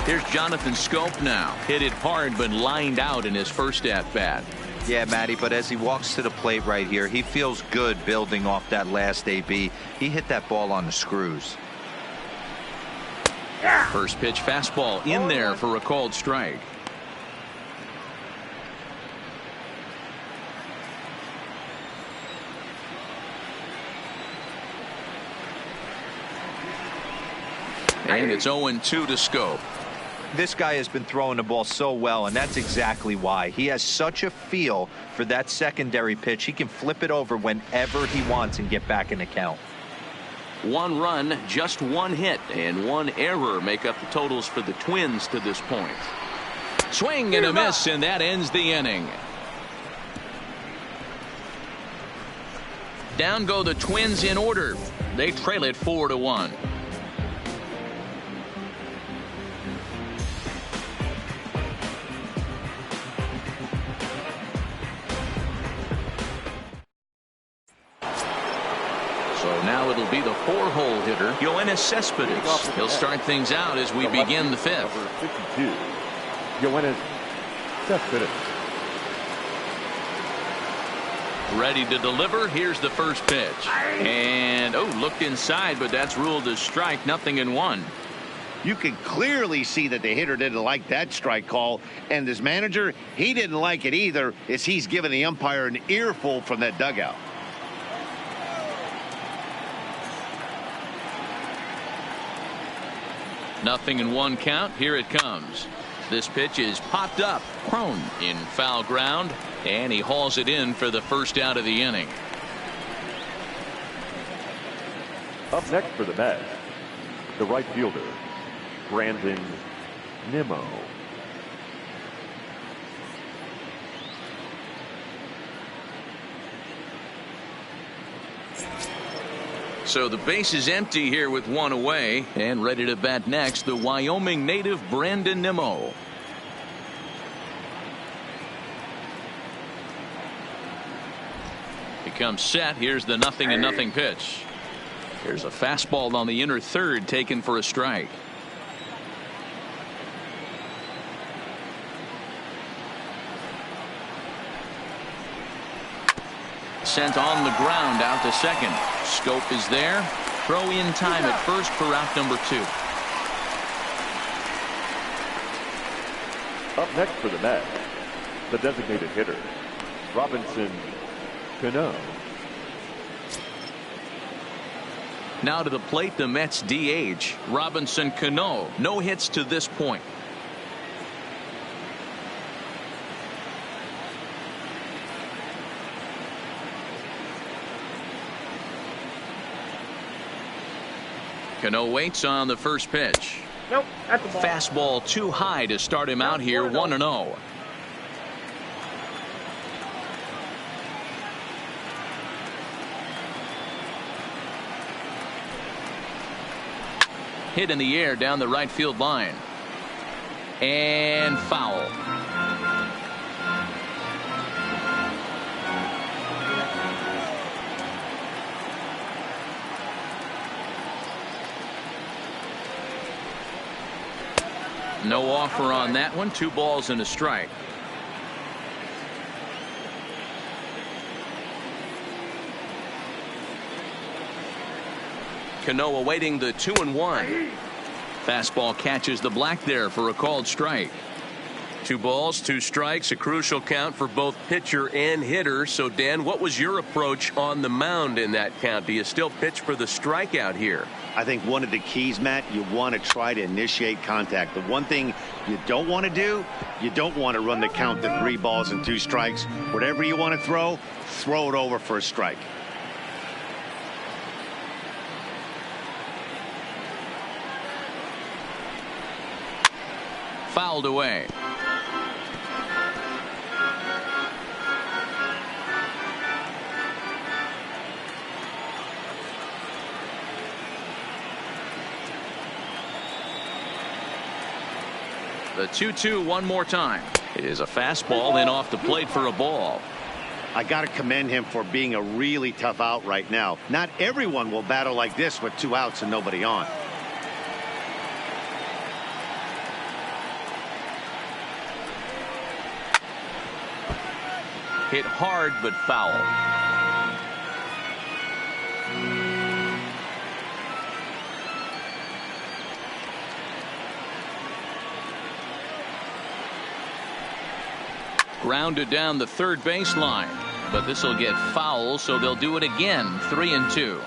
Here's Jonathan Scope now. Hit it hard, but lined out in his first at-bat. Yeah, Matty, but as he walks to the plate right here, he feels good building off that last AB. He hit that ball on the screws. First pitch fastball in there for a called strike. And it's 0-2 to Scope. This guy has been throwing the ball so well, and that's exactly why. He has such a feel for that secondary pitch. He can flip it over whenever he wants and get back in the count. One run, just one hit, and one error make up the totals for the Twins to this point. Swing and a miss, and that ends the inning. Down go the Twins in order. They trail it 4-1. Now it'll be the four-hole hitter, Yoenis Cespedes. He'll start things out as we begin the fifth. Number 52, Yoenis Cespedes. Ready to deliver. Here's the first pitch. And, looked inside, but that's ruled as strike, 0-1. You can clearly see that the hitter didn't like that strike call, and his manager, he didn't like it either, as he's giving the umpire an earful from that dugout. 0-1 count. Here it comes. This pitch is popped up. Crone in foul ground, and he hauls it in for the first out of the inning. Up next for the Mets, the right fielder, Brandon Nimmo. So the base is empty here with one away, and ready to bat next, the Wyoming native Brandon Nimmo. Becomes set. Here's the 0-0 pitch. Here's a fastball on the inner third, taken for a strike. Sent on the ground out to second. Scope is there. Throw in time at first for out number 2. Up next for the Mets, the designated hitter, Robinson Cano. Now to the plate, the Mets DH, Robinson Cano. No hits to this point. Cano waits on the first pitch. Nope, that's the ball. Fastball too high to start him out here, 1-0. Hit in the air down the right field line. And foul. No offer on that one. 2 balls and a strike. Cano awaiting the 2-1. Fastball catches the black there for a called strike. 2 balls, 2 strikes, a crucial count for both pitcher and hitter. So, Dan, what was your approach on the mound in that count? Do you still pitch for the strikeout here? I think one of the keys, Matt, you want to try to initiate contact. The one thing you don't want to do, you don't want to run the count to 3 balls and 2 strikes. Whatever you want to throw it over for a strike. Fouled away. The 2-2 one more time. It is a fastball, then off the plate for a ball. I got to commend him for being a really tough out right now. Not everyone will battle like this with 2 outs and nobody on. Hit hard but foul. Grounded down the third baseline, but this will get foul, so they'll do it again. 3-2.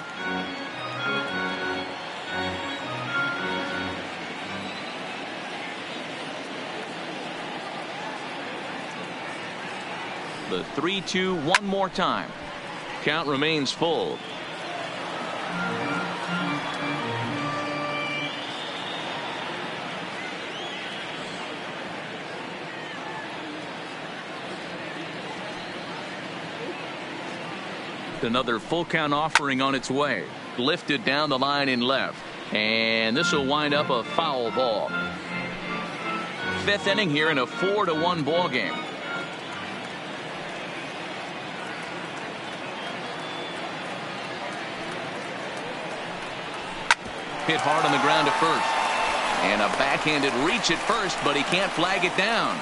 The 3-2 one more time. Count remains full. Another full count offering on its way. Lifted down the line in left. And this will wind up a foul ball. 5th inning here in a 4-1 ball game. Hit hard on the ground to first. And a backhanded reach at first, but he can't flag it down.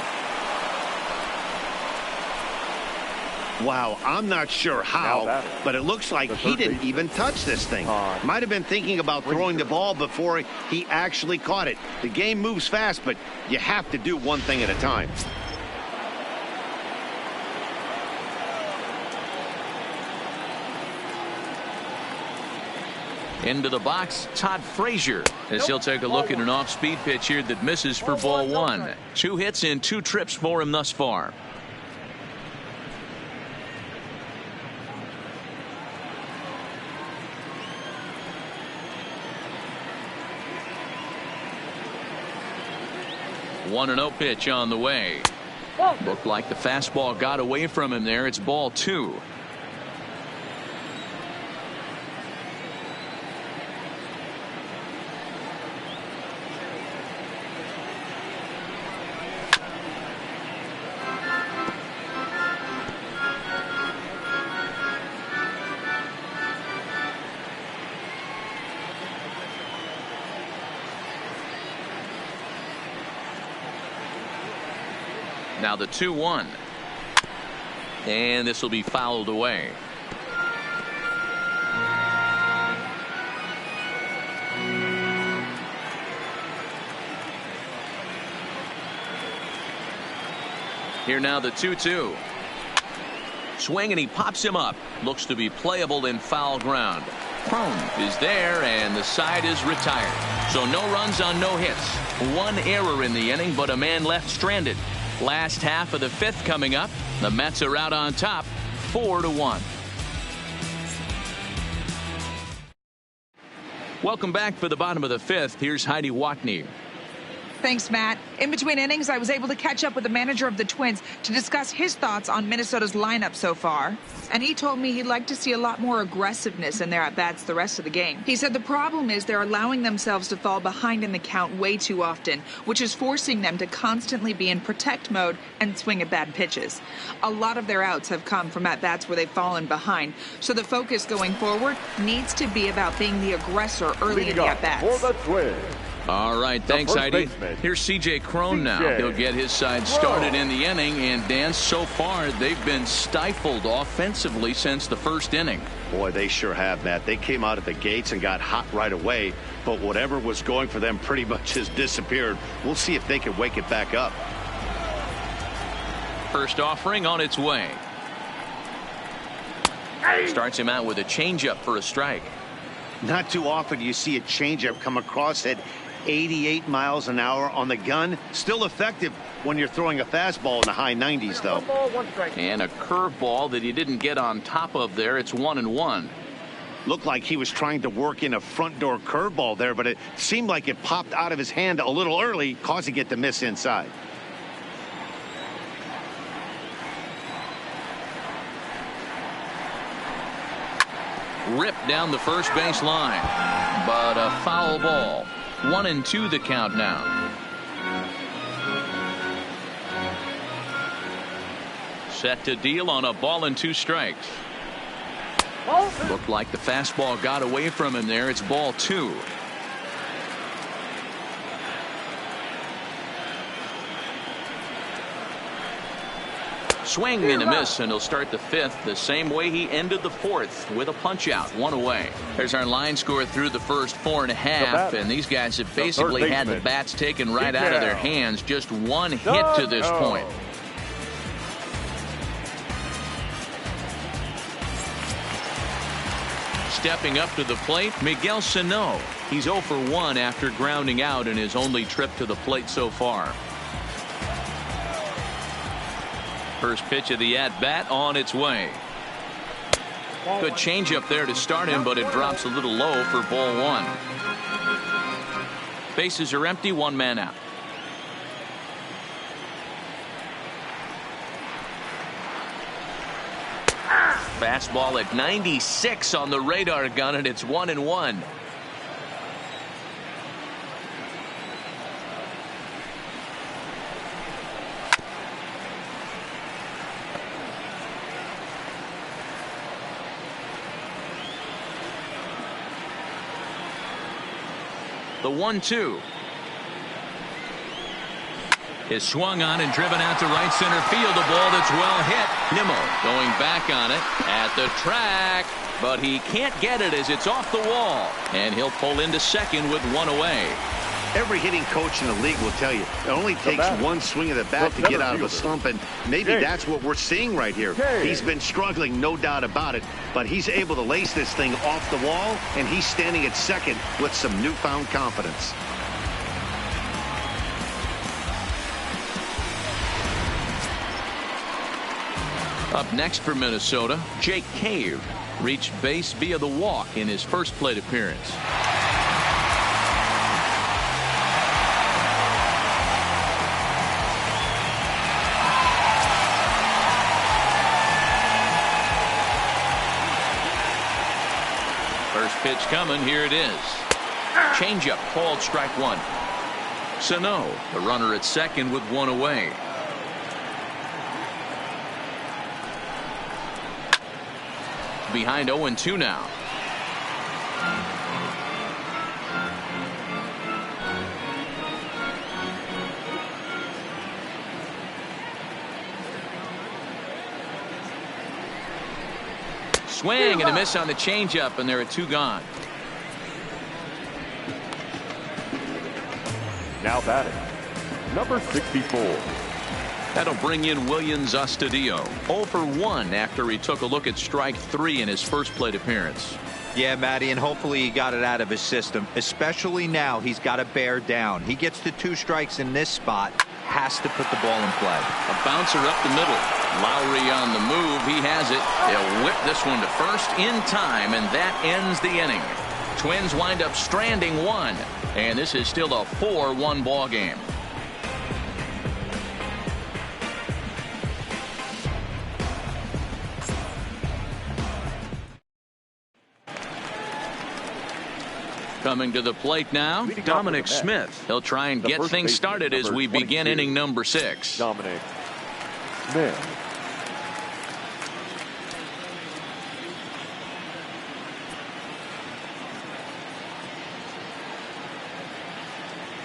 Wow, I'm not sure how, but it looks like he didn't even touch this thing. Might have been thinking about throwing the ball before he actually caught it. The game moves fast, but you have to do one thing at a time. Into the box, Todd Frazier, as he'll take a look at an off-speed pitch here that misses for ball 1. 2 hits and 2 trips for him thus far. One 1-0 pitch on the way. Looked like the fastball got away from him there. It's ball 2. Now the 2-1. And this will be fouled away. Here now the 2-2. Swing and he pops him up. Looks to be playable in foul ground. Crone is there and the side is retired. So no runs on no hits. 1 error in the inning, but a man left stranded. Last half of the 5th coming up. The Mets are out on top 4-1. Welcome back for the bottom of the 5th. Here's Heidi Watney. Thanks, Matt. In between innings, I was able to catch up with the manager of the Twins to discuss his thoughts on Minnesota's lineup so far. And he told me he'd like to see a lot more aggressiveness in their at-bats the rest of the game. He said the problem is they're allowing themselves to fall behind in the count way too often, which is forcing them to constantly be in protect mode and swing at bad pitches. A lot of their outs have come from at-bats where they've fallen behind. So the focus going forward needs to be about being the aggressor early in the at-bats. For the Twins. All right, thanks, Heidi. Here's C.J. Crone now. He'll get his side started in the inning, and Dan, so far they've been stifled offensively since the first inning. Boy, they sure have, Matt. They came out of the gates and got hot right away, but whatever was going for them pretty much has disappeared. We'll see if they can wake it back up. First offering on its way. Starts him out with a changeup for a strike. Not too often do you see a changeup come across at 88 miles an hour on the gun. Still effective when you're throwing a fastball in the high 90s, though. 1 ball, 1 strike. And a curveball that he didn't get on top of there. It's 1-1. Looked like he was trying to work in a front door curveball there, but it seemed like it popped out of his hand a little early, causing it to miss inside. Ripped down the first base line, but a foul ball. 1-2 the count now. Set to deal on a ball and 2 strikes. Looked like the fastball got away from him there. It's ball 2. Swing and a miss, and he'll start the 5th the same way he ended the 4th with a punch out, 1 away. There's our line score through the first 4.5, and these guys have basically had the bats taken right out of their hands. Just 1 hit to this point. Stepping up to the plate, Miguel Sano. He's 0 for 1 after grounding out in his only trip to the plate so far. First pitch of the at-bat on its way. Good changeup there to start him, but it drops a little low for ball 1. Bases are empty, 1 man out. Fastball at 96 on the radar gun, and it's 1-1. The 1-2 is swung on and driven out to right center field. A ball that's well hit. Nimmo going back on it at the track, but he can't get it as it's off the wall, and he'll pull into second with 1 away. Every hitting coach in the league will tell you it only takes 1 swing of the bat to get out of a slump, and maybe that's what we're seeing right here. He's been struggling, no doubt about it, but he's able to lace this thing off the wall, and he's standing at second with some newfound confidence. Up next for Minnesota, Jake Cave reached base via the walk in his first plate appearance. First pitch coming. Here it is. Changeup called, strike 1. Sano, the runner at second with 1 away. Behind 0-2 now. Swing and a miss on the changeup, and there are 2 gone. Now batting, number 64. That'll bring in Williams Astudillo. 0 for 1 after he took a look at strike 3 in his first plate appearance. Yeah, Matty, and hopefully he got it out of his system, especially now he's got to bear down. He gets to 2 strikes in this spot, has to put the ball in play. A bouncer up the middle. Lowry on the move. He has it. He'll whip this one to first in time, and that ends the inning. Twins wind up stranding 1, and this is still a 4-1 ball game. Coming to the plate now, Dominic Smith. He'll try and get things started as we begin inning number 6. Dominic Smith.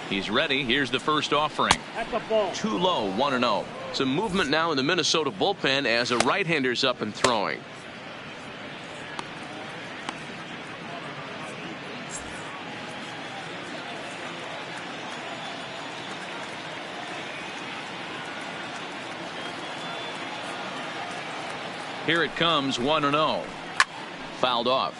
He's ready. Here's the first offering. That's a ball. Too low, 1-0. Some movement now in the Minnesota bullpen as a right-hander's up and throwing. Here it comes, 1-0. Fouled off.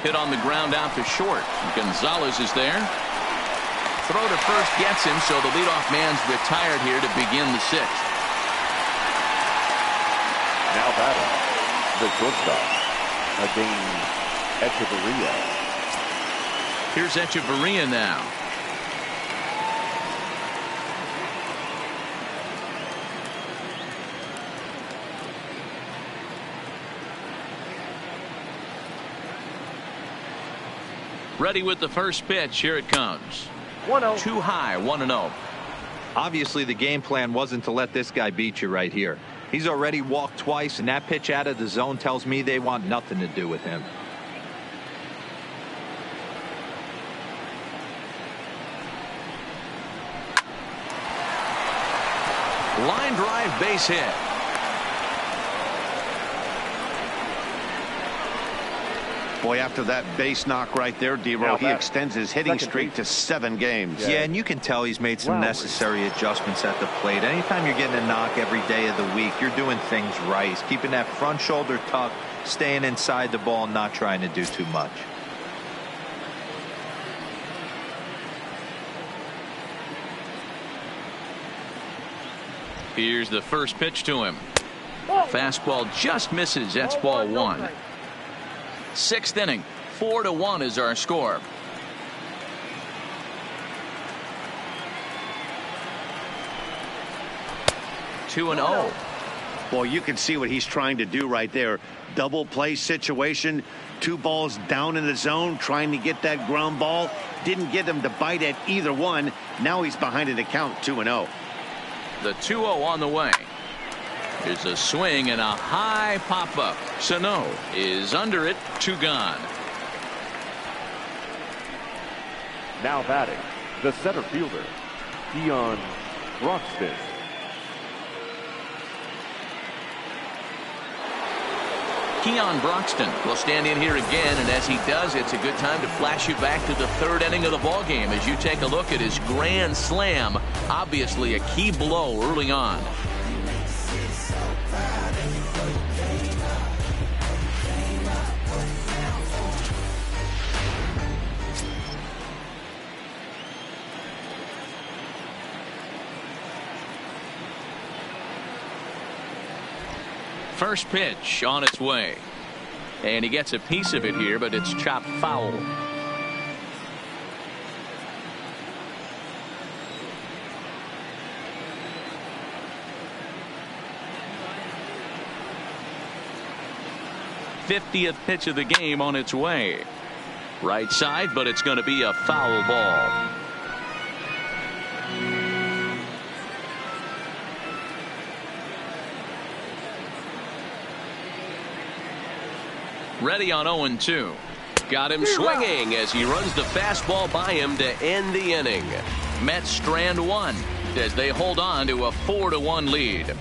Hit on the ground out to short. Gonzalez is there. Throw to first gets him, so the leadoff man's retired here to begin the sixth. Now batting, the shortstop, again, Echeverria. Here's Echeverria now. Ready with the first pitch. Here it comes. 1-0. Too high, 1-0. Obviously, the game plan wasn't to let this guy beat you right here. He's already walked twice, and that pitch out of the zone tells me they want nothing to do with him. Line drive, base hit. Boy, after that base knock right there, D-Roll, he extends his hitting streak to 7 games. Yeah, and you can tell he's made some necessary adjustments at the plate. Anytime you're getting a knock every day of the week, you're doing things right. He's keeping that front shoulder tucked, staying inside the ball, and not trying to do too much. Here's the first pitch to him. Fastball just misses. That's ball 1. 6th inning. 4-1 is our score. Two and 0. Boy, you can see what he's trying to do right there. Double play situation. 2 balls down in the zone, trying to get that ground ball. Didn't get him to bite at either one. Now he's behind in the count, 2-0. The 2-0 on the way. There's a swing and a high pop up. Sano is under it. 2 gone. Now batting, the center fielder, Keon Broxton. Keon Broxton will stand in here again, and as he does, it's a good time to flash you back to the 3rd inning of the ball game as you take a look at his grand slam. Obviously a key blow early on. First pitch on its way. And he gets a piece of it here, but it's chopped foul. '50th pitch of the game on its way. Right side, but it's going to be a foul ball. Ready on 0-2. Got him swinging as he runs the fastball by him to end the inning. Mets strand 1 as they hold on to a 4-1 lead.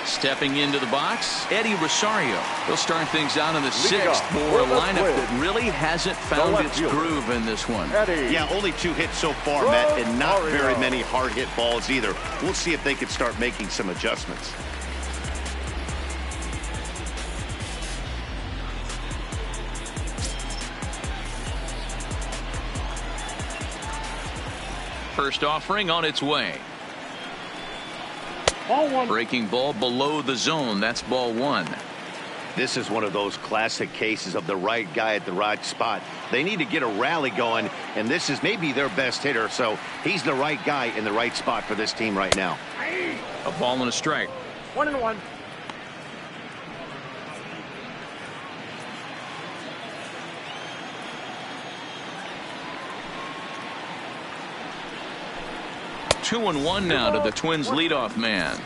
Stepping into the box, Eddie Rosario. He'll start things out in the 6th for a lineup that really hasn't found its groove in this one. Yeah, only 2 hits so far, Matt, and not very many hard hit balls either. We'll see if they can start making some adjustments. First offering on its way. Ball 1. Breaking ball below the zone. That's ball 1. This is one of those classic cases of the right guy at the right spot. They need to get a rally going, and this is maybe their best hitter, so he's the right guy in the right spot for this team right now. A ball and a strike. 1-1. Two and 1 now to the Twins leadoff man.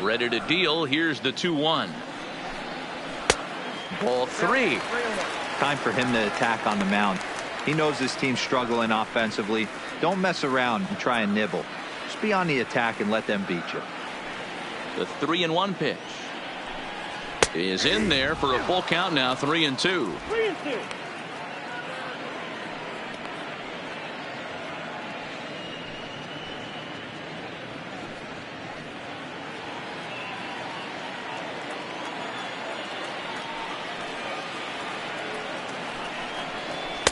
Ready to deal. Here's the 2-1. Ball 3. Time for him to attack on the mound. He knows his team's struggling offensively. Don't mess around and try and nibble. Just be on the attack and let them beat you. The 3-1 pitch is in there for a full count now. 3-2. 3-2.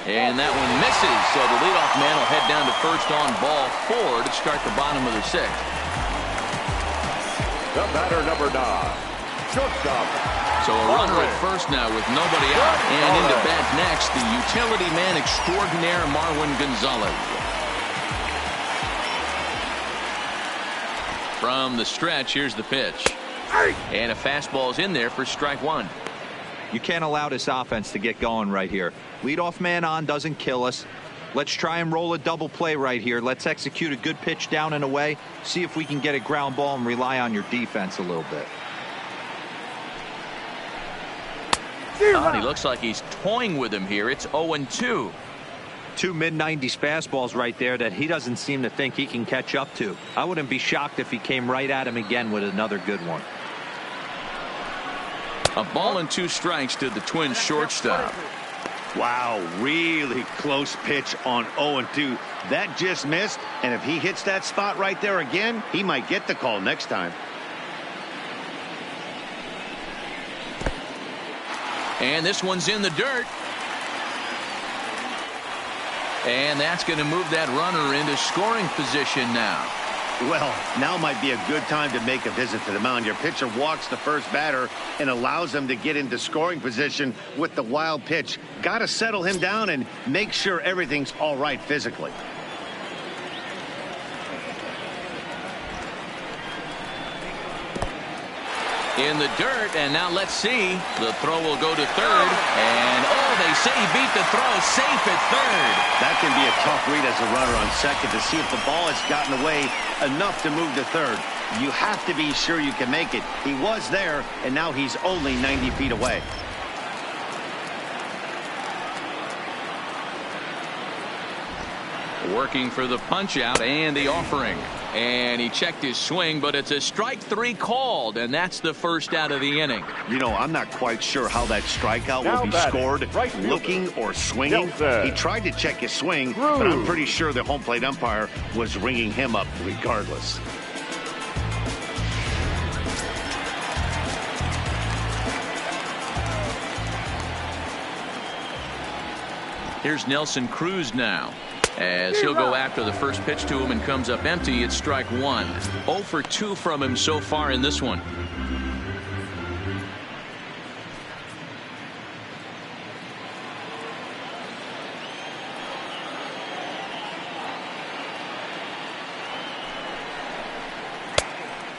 And that one misses, so the leadoff man will head down to first on ball 4 to start the bottom of the 6th. The batter, number 9, shortstop. So a runner at first now with nobody out. And into bat next, the utility man extraordinaire, Marwin Gonzalez. From the stretch, here's the pitch. And a fastball's in there for strike 1. You can't allow this offense to get going right here. Leadoff man on doesn't kill us. Let's try and roll a double play right here. Let's execute a good pitch down and away. See if we can get a ground ball and rely on your defense a little bit. Oh, he looks like he's toying with him here. It's 0-2. 2 mid-90s fastballs right there that he doesn't seem to think he can catch up to. I wouldn't be shocked if he came right at him again with another good one. A ball and 2 strikes to the Twins shortstop. Wow, really close pitch on 0-2. That just missed, and if he hits that spot right there again, he might get the call next time. And this one's in the dirt. And that's going to move that runner into scoring position now. Well, now might be a good time to make a visit to the mound. Your pitcher walks the first batter and allows him to get into scoring position with the wild pitch. Got to settle him down and make sure everything's all right physically. In the dirt, and now let's see. The throw will go to third, and they say he beat the throw, safe at third. That can be a tough read as a runner on second to see if the ball has gotten away enough to move to third. You have to be sure you can make it. He was there, and now he's only 90 feet away. Working for the punch out and the offering. And he checked his swing, but it's a strike 3 called, and that's the first out of the inning. You know, I'm not quite sure how that strikeout Now will be batting, scored, right fielder. looking or swinging. He tried to check his swing, but I'm pretty sure the home plate umpire was ringing him up regardless. Here's Nelson Cruz now, as he'll go after the first pitch to him and comes up empty. It's strike 1. 0 for 2 from him so far in this one.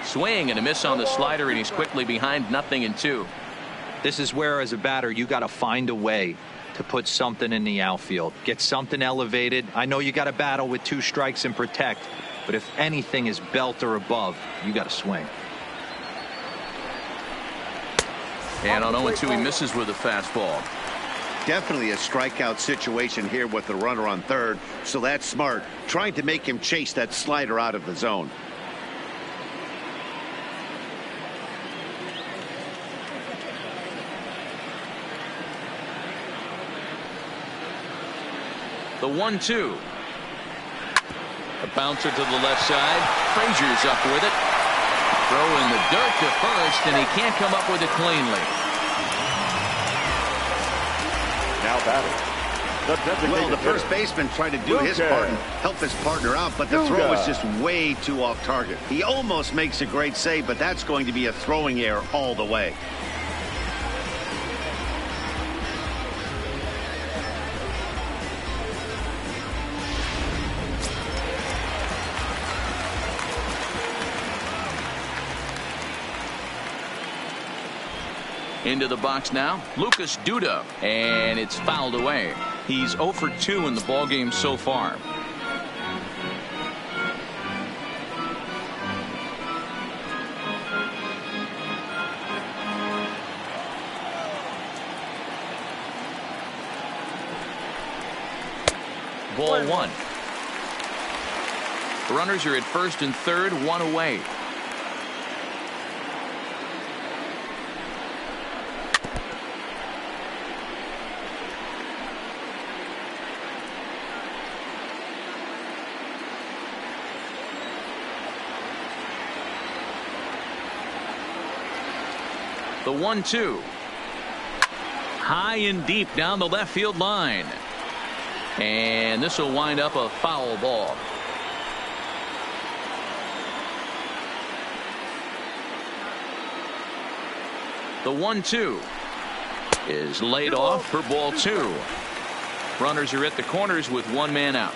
Swing and a miss on the slider, and he's quickly behind 0-2. This is where, as a batter, you got to find a way to put something in the outfield, get something elevated. I know you got to battle with 2 strikes and protect, but if anything is belt or above, you got to swing. And on 0-2, he misses with a fastball. Definitely a strikeout situation here with the runner on third, so that's smart, trying to make him chase that slider out of the zone. The 1-2. A bouncer to the left side. Frazier's up with it. Throw in the dirt to first, and he can't come up with it cleanly. Now batting. Well, the first baseman tried to do his part and help his partner out, but the throw was just way too off target. He almost makes a great save, but that's going to be a throwing error all the way. Into the box now, Lucas Duda, and it's fouled away. He's 0 for 2 in the ballgame so far. ball one. Runners are at first and third, one away. The 1-2. High and deep down the left field line. And this will wind up a foul ball. The 1-2 is laid off for ball two. Runners are at the corners with one man out.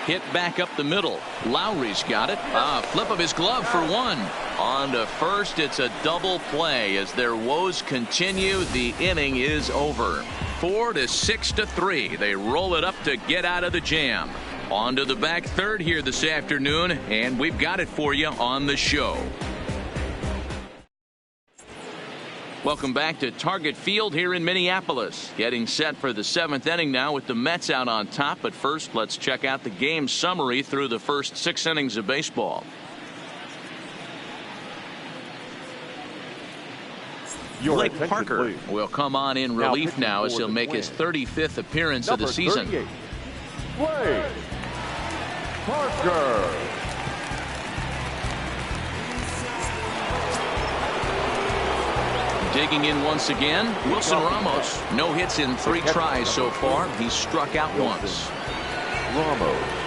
Hit back up the middle. Lowry's got it. Flip of his glove for one. On to first. It's a double play as their woes continue. The inning is over. 4-6-3. They roll it up to get out of the jam. On to the back third here this afternoon, and we've got it for you on the show. Welcome back to Target Field here in Minneapolis. Getting set for the seventh inning now with the Mets out on top. But first, let's check out the game summary through the first 6 innings of baseball. Blake Parker will come on in relief now as he'll make his 35th appearance of the season. Blake Parker. Digging in once again, Wilson Ramos. No hits in 3 tries so far. He's struck out once. Ramos.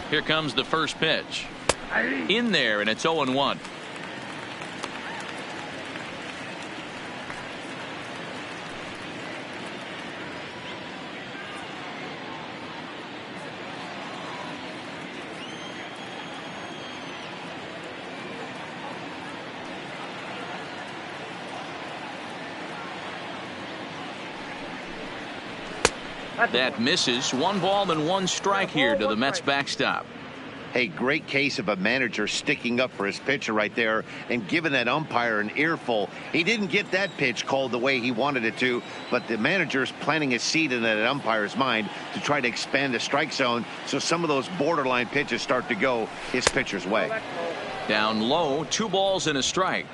Here comes the first pitch. In there, and it's 0-1. That misses. 1 ball and 1 strike here to the Mets backstop. Hey, great case of a manager sticking up for his pitcher right there and giving that umpire an earful. He didn't get that pitch called the way he wanted it to, but the manager's planting a seed in that umpire's mind to try to expand the strike zone so some of those borderline pitches start to go his pitcher's way. Down low, 2 balls and a strike.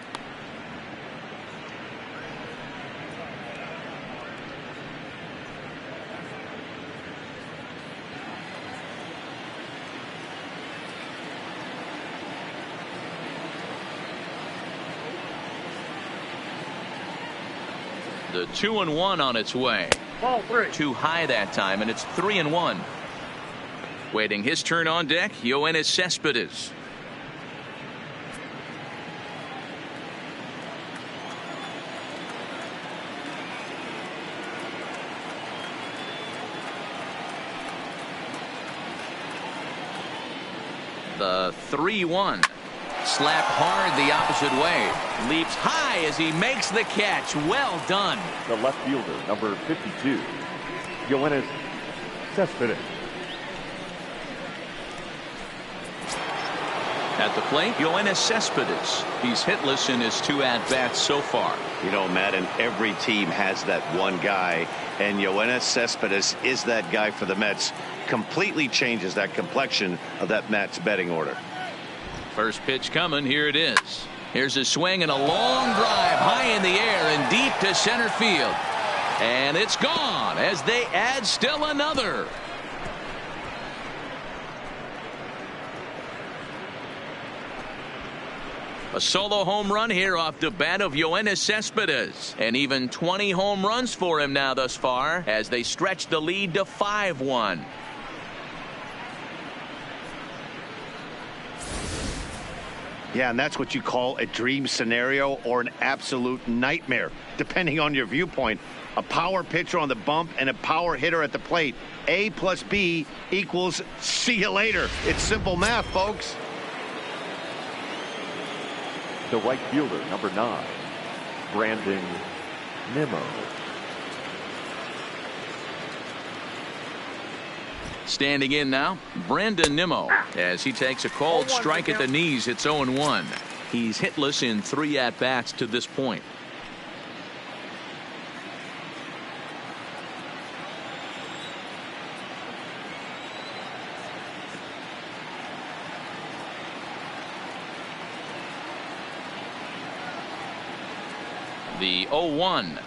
The 2-1 on its way. Ball 3. Too high that time, and it's 3-1. Waiting his turn on deck, Yoenis Cespedes. The 3-1. Slap hard the opposite way. Leaps high as he makes the catch. Well done. The left fielder, number 52, Yoenis Cespedes. At the plate, Yoenis Cespedes. He's hitless in his 2 at-bats so far. You know, Matt, and every team has that one guy, and Yoenis Cespedes is that guy for the Mets. Completely changes that complexion of that Mets betting order. First pitch coming. Here it is. Here's a swing and a long drive high in the air and deep to center field. And it's gone as they add still another. A solo home run here off the bat of Yoenis Cespedes. And even 20 home runs for him now thus far as they stretch the lead to 5-1. Yeah, and that's what you call a dream scenario or an absolute nightmare, depending on your viewpoint. A power pitcher on the bump and a power hitter at the plate. A plus B equals see you later. It's simple math, folks. The right fielder, number 9, Brandon Nimmo. Standing in now, Brandon Nimmo, as he takes a called strike at the knees. It's 0-1. He's hitless in 3 at-bats to this point. The 0-1.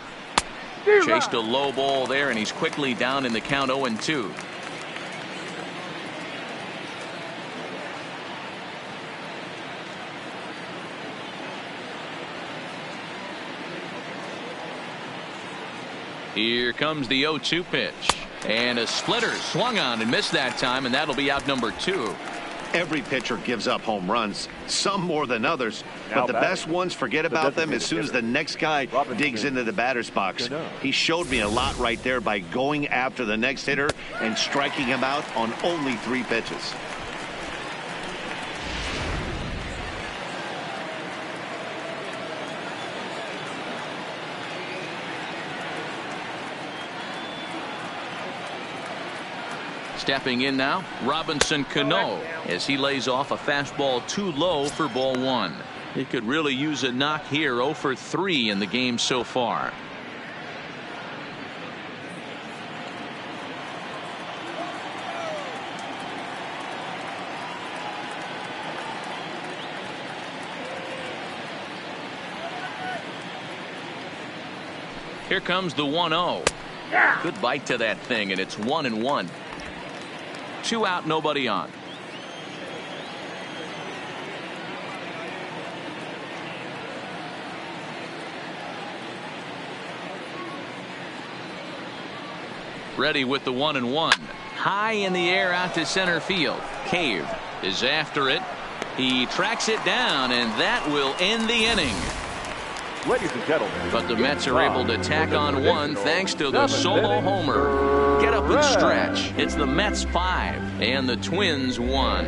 Chased a low ball there, and he's quickly down in the count 0-2. Here comes the 0-2 pitch. And a splitter swung on and missed that time, and that'll be out number 2. Every pitcher gives up home runs, some more than others, but the best ones forget about them as soon as the next guy digs into the batter's box. He showed me a lot right there by going after the next hitter and striking him out on only 3 pitches. Stepping in now, Robinson Cano, as he lays off a fastball too low for ball 1. He could really use a knock here. 0 for 3 in the game so far. Here comes the 1-0. Good bite to that thing, and it's 1-1. 2 out, nobody on. Ready with the 1-1. High in the air out to center field. Cave is after it. He tracks it down, and that will end the inning. Ladies and gentlemen, but the Mets are able to tack on 1 thanks to the solo homer. Get up and stretch. It's the Mets 5 and the Twins 1.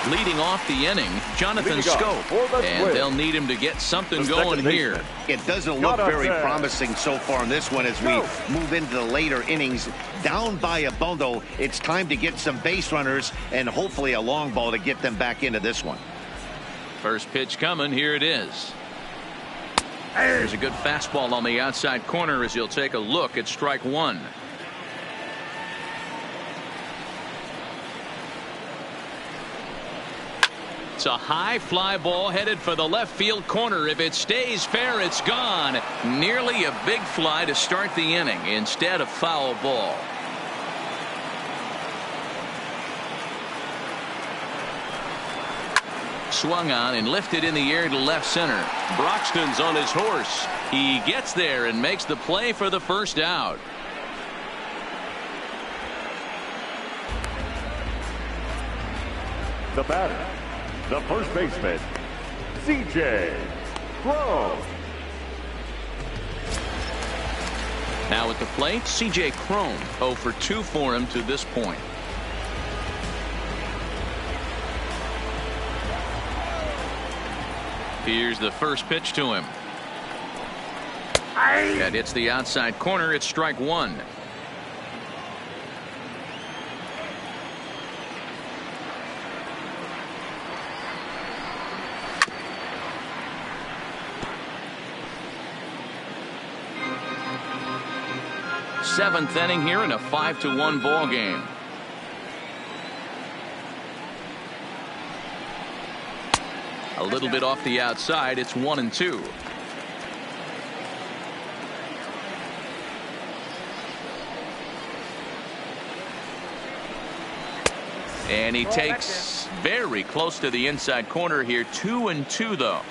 Leading off the inning, Jonathan Scope, and they'll need him to get something going here. It doesn't look very promising so far in this one as we move into the later innings. Down by a bundle, it's time to get some base runners and hopefully a long ball to get them back into this one. First pitch coming, here it is. There's a good fastball on the outside corner as he'll take a look at strike 1. It's a high fly ball headed for the left field corner. If it stays fair, it's gone. Nearly a big fly to start the inning instead of foul ball. Swung on and lifted in the air to left center. Broxton's on his horse. He gets there and makes the play for the first out. The batter, the first baseman, C.J. Cron. Now at the plate, C.J. Cron. 0 for 2 for him to this point. Here's the first pitch to him. That hits the outside corner. It's strike 1. Seventh inning here in a 5-1 ball game. A little bit off the outside. It's 1-2. And he takes very close to the inside corner here. 2-2 though.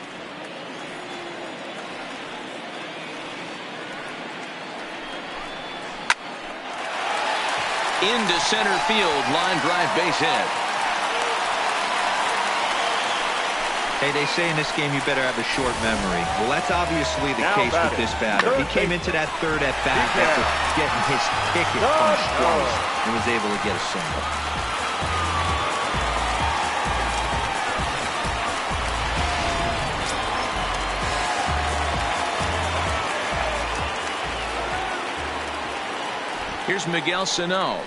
Into center field, line drive, base hit. Hey, they say in this game you better have a short memory. Well, that's obviously the case with this batter. He came into that third at bat after getting his ticket punched twice and was able to get a single. Here's Miguel Sano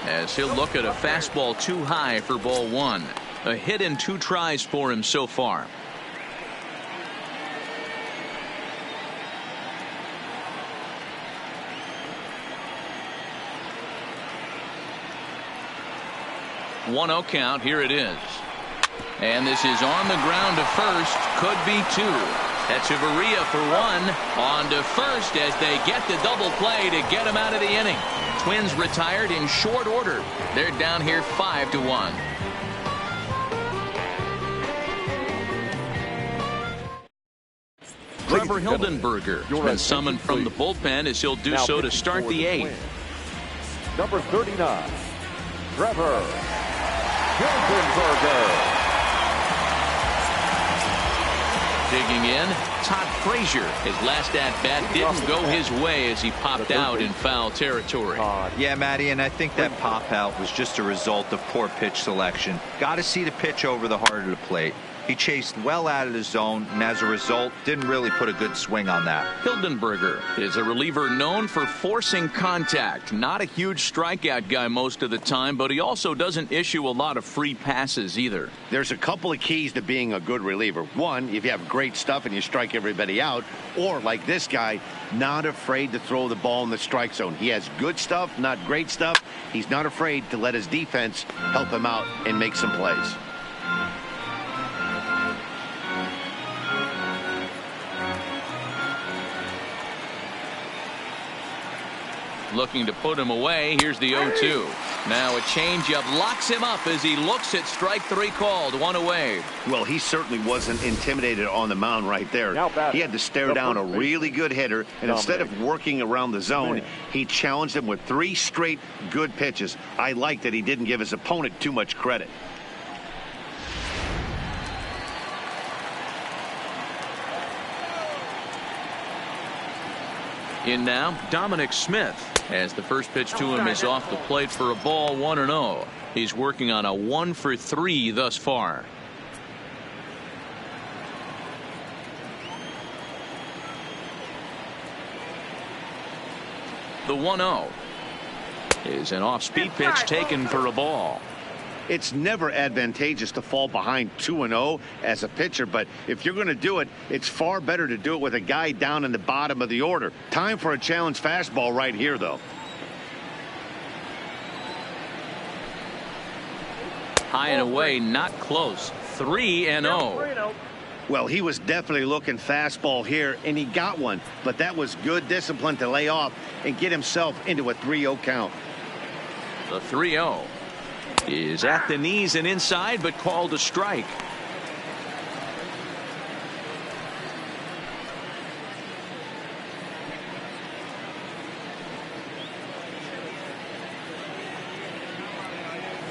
as he'll look at a fastball too high for ball 1. A hit in 2 tries for him so far. One-0 count. Here it is. And this is on the ground to first. Could be 2. Echeverria for 1. On to first as they get the double play to get him out of the inning. Twins retired in short order. They're down here 5-1. Trevor Hildenberger has been summoned from the bullpen as he'll do so to start the 8th. Number 39, Trevor Hildenberger. Digging in, Todd Frazier. His last at-bat didn't go his way as he popped out in foul territory. Yeah, Matty, and I think that pop-out was just a result of poor pitch selection. Got to see the pitch over the heart of the plate. He chased well out of the zone, and as a result, didn't really put a good swing on that. Hildenberger is a reliever known for forcing contact. Not a huge strikeout guy most of the time, but he also doesn't issue a lot of free passes either. There's a couple of keys to being a good reliever. One, if you have great stuff and you strike everybody out, or like this guy, not afraid to throw the ball in the strike zone. He has good stuff, not great stuff. He's not afraid to let his defense help him out and make some plays. Looking to put him away. Here's the 0-2. Now a changeup locks him up as he looks at strike 3 called. 1 away. Well, he certainly wasn't intimidated on the mound right there. He had to stare down a really good hitter, and instead of working around the zone, he challenged him with 3 straight good pitches. I like that he didn't give his opponent too much credit. In now, Dominic Smith, as the first pitch to him is off the plate for a ball. 1-0. He's working on a 1 for 3 thus far. The 1-0 is an off-speed pitch taken for a ball. It's never advantageous to fall behind 2-0 as a pitcher, but if you're going to do it, it's far better to do it with a guy down in the bottom of the order. Time for a challenge fastball right here, though. High and away, not close. 3-0. Well, he was definitely looking fastball here, and he got one, but that was good discipline to lay off and get himself into a 3-0 count. The 3-0 is at the knees and inside, but called a strike.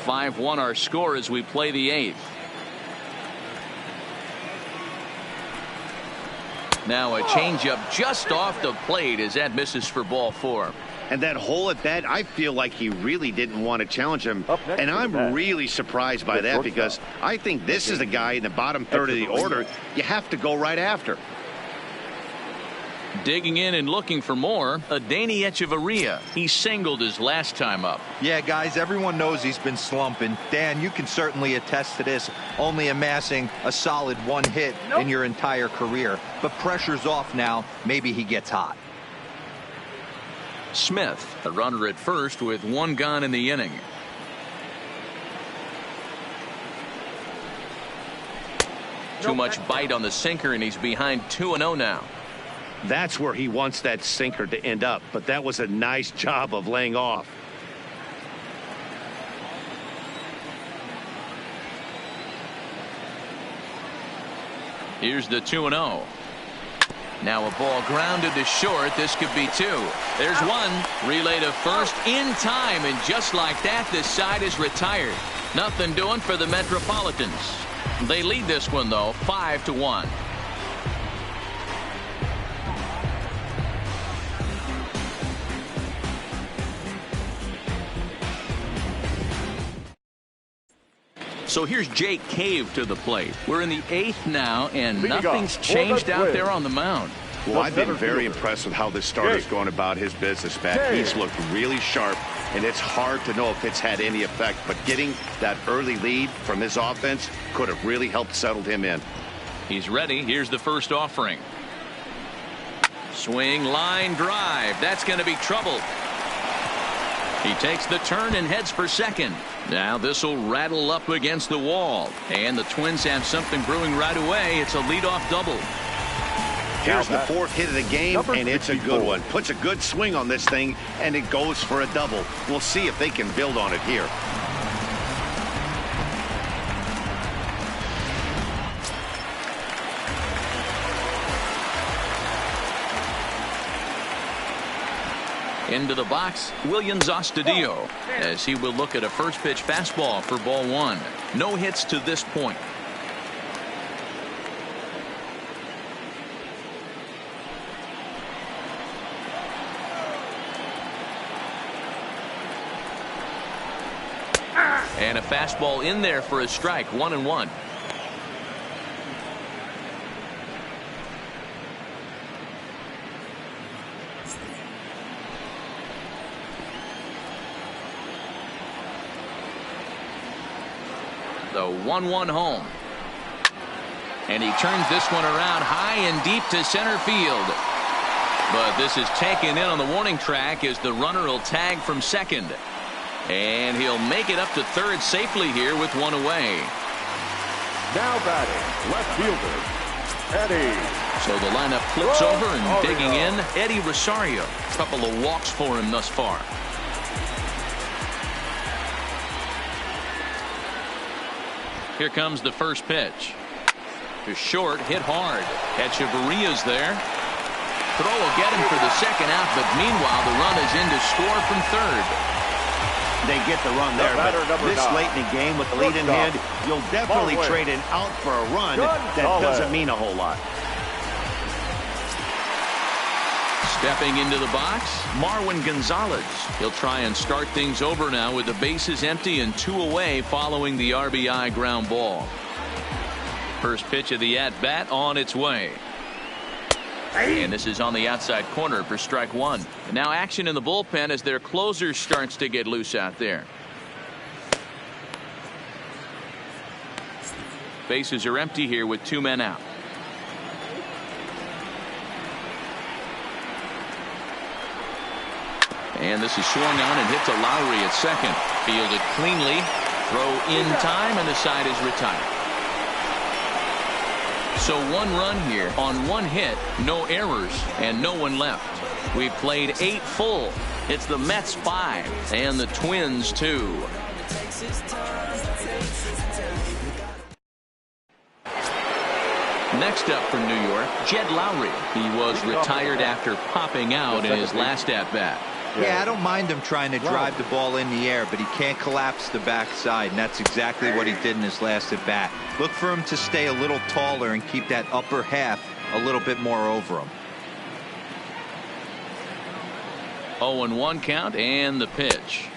(5-1) our score as we play the 8th. Now a changeup just off the plate as that misses for ball 4. And that hole at bat, I feel like he really didn't want to challenge him. And I'm really surprised by that, because I think this is the guy in the bottom third of the order you have to go right after. Digging in and looking for more, Adeiny Echeverria. He singled his last time up. Yeah, guys, everyone knows he's been slumping. Dan, you can certainly attest to this, only amassing a solid 1 hit in your entire career. But pressure's off now. Maybe he gets hot. Smith, a runner at first with 1 gone in the inning. Too much bite on the sinker, and he's behind 2-0 now. That's where he wants that sinker to end up, but that was a nice job of laying off. Here's the 2-0. Now a ball grounded to short. This could be 2. There's 1. Relay to first in time, and just like that, this side is retired. Nothing doing for the Metropolitans. They lead this one, though, 5-1. So here's Jake Cave to the plate. We're in the 8th now, and nothing's changed out there on the mound. Well, I've been very impressed with how this starter's going about his business, Matt. He's looked really sharp, and it's hard to know if it's had any effect. But getting that early lead from his offense could have really helped settle him in. He's ready. Here's the first offering. Swing, line, drive. That's going to be trouble. He takes the turn and heads for second. Now this will rattle up against the wall. And the Twins have something brewing right away. It's a leadoff double. Here's the fourth hit of the game, and it's a good one. Puts a good swing on this thing, and it goes for a double. We'll see if they can build on it here. Into the box, Williams Astudillo, as he will look at a first pitch fastball for ball one. No hits to this point. And a fastball in there for a strike, 1-1. The 1-1 home. And he turns this one around high and deep to center field. But this is taken in on the warning track as the runner will tag from second. And he'll make it up to third safely here with one away. Now batting, left fielder, Eddie. So the lineup flips over and digging in, Eddie Rosario. A couple of walks for him thus far. Here comes the first pitch. To short, hit hard. Echeverria's there. Throw will get him for the second out, but meanwhile the run is in to score from third. They get the run there, but this late in the game with the lead in hand, you'll definitely trade an out for a run. That doesn't mean a whole lot. Stepping into the box, Marwin Gonzalez. He'll try and start things over now with the bases empty and 2 away following the RBI ground ball. First pitch of the at-bat on its way. And this is on the outside corner for strike one. And now action in the bullpen as their closer starts to get loose out there. Bases are empty here with 2 men out. And this is swung on and hit to Lowry at second. Fielded cleanly. Throw in time, and the side is retired. So 1 run here on 1 hit, no errors, and no one left. We've played 8 full. It's the Mets 5 and the Twins 2. Next up from New York, Jed Lowry. He was retired after popping out in his last at-bat. Yeah, I don't mind him trying to drive the ball in the air, but he can't collapse the backside, and that's exactly what he did in his last at bat. Look for him to stay a little taller and keep that upper half a little bit more over him. 0-1 count and the pitch.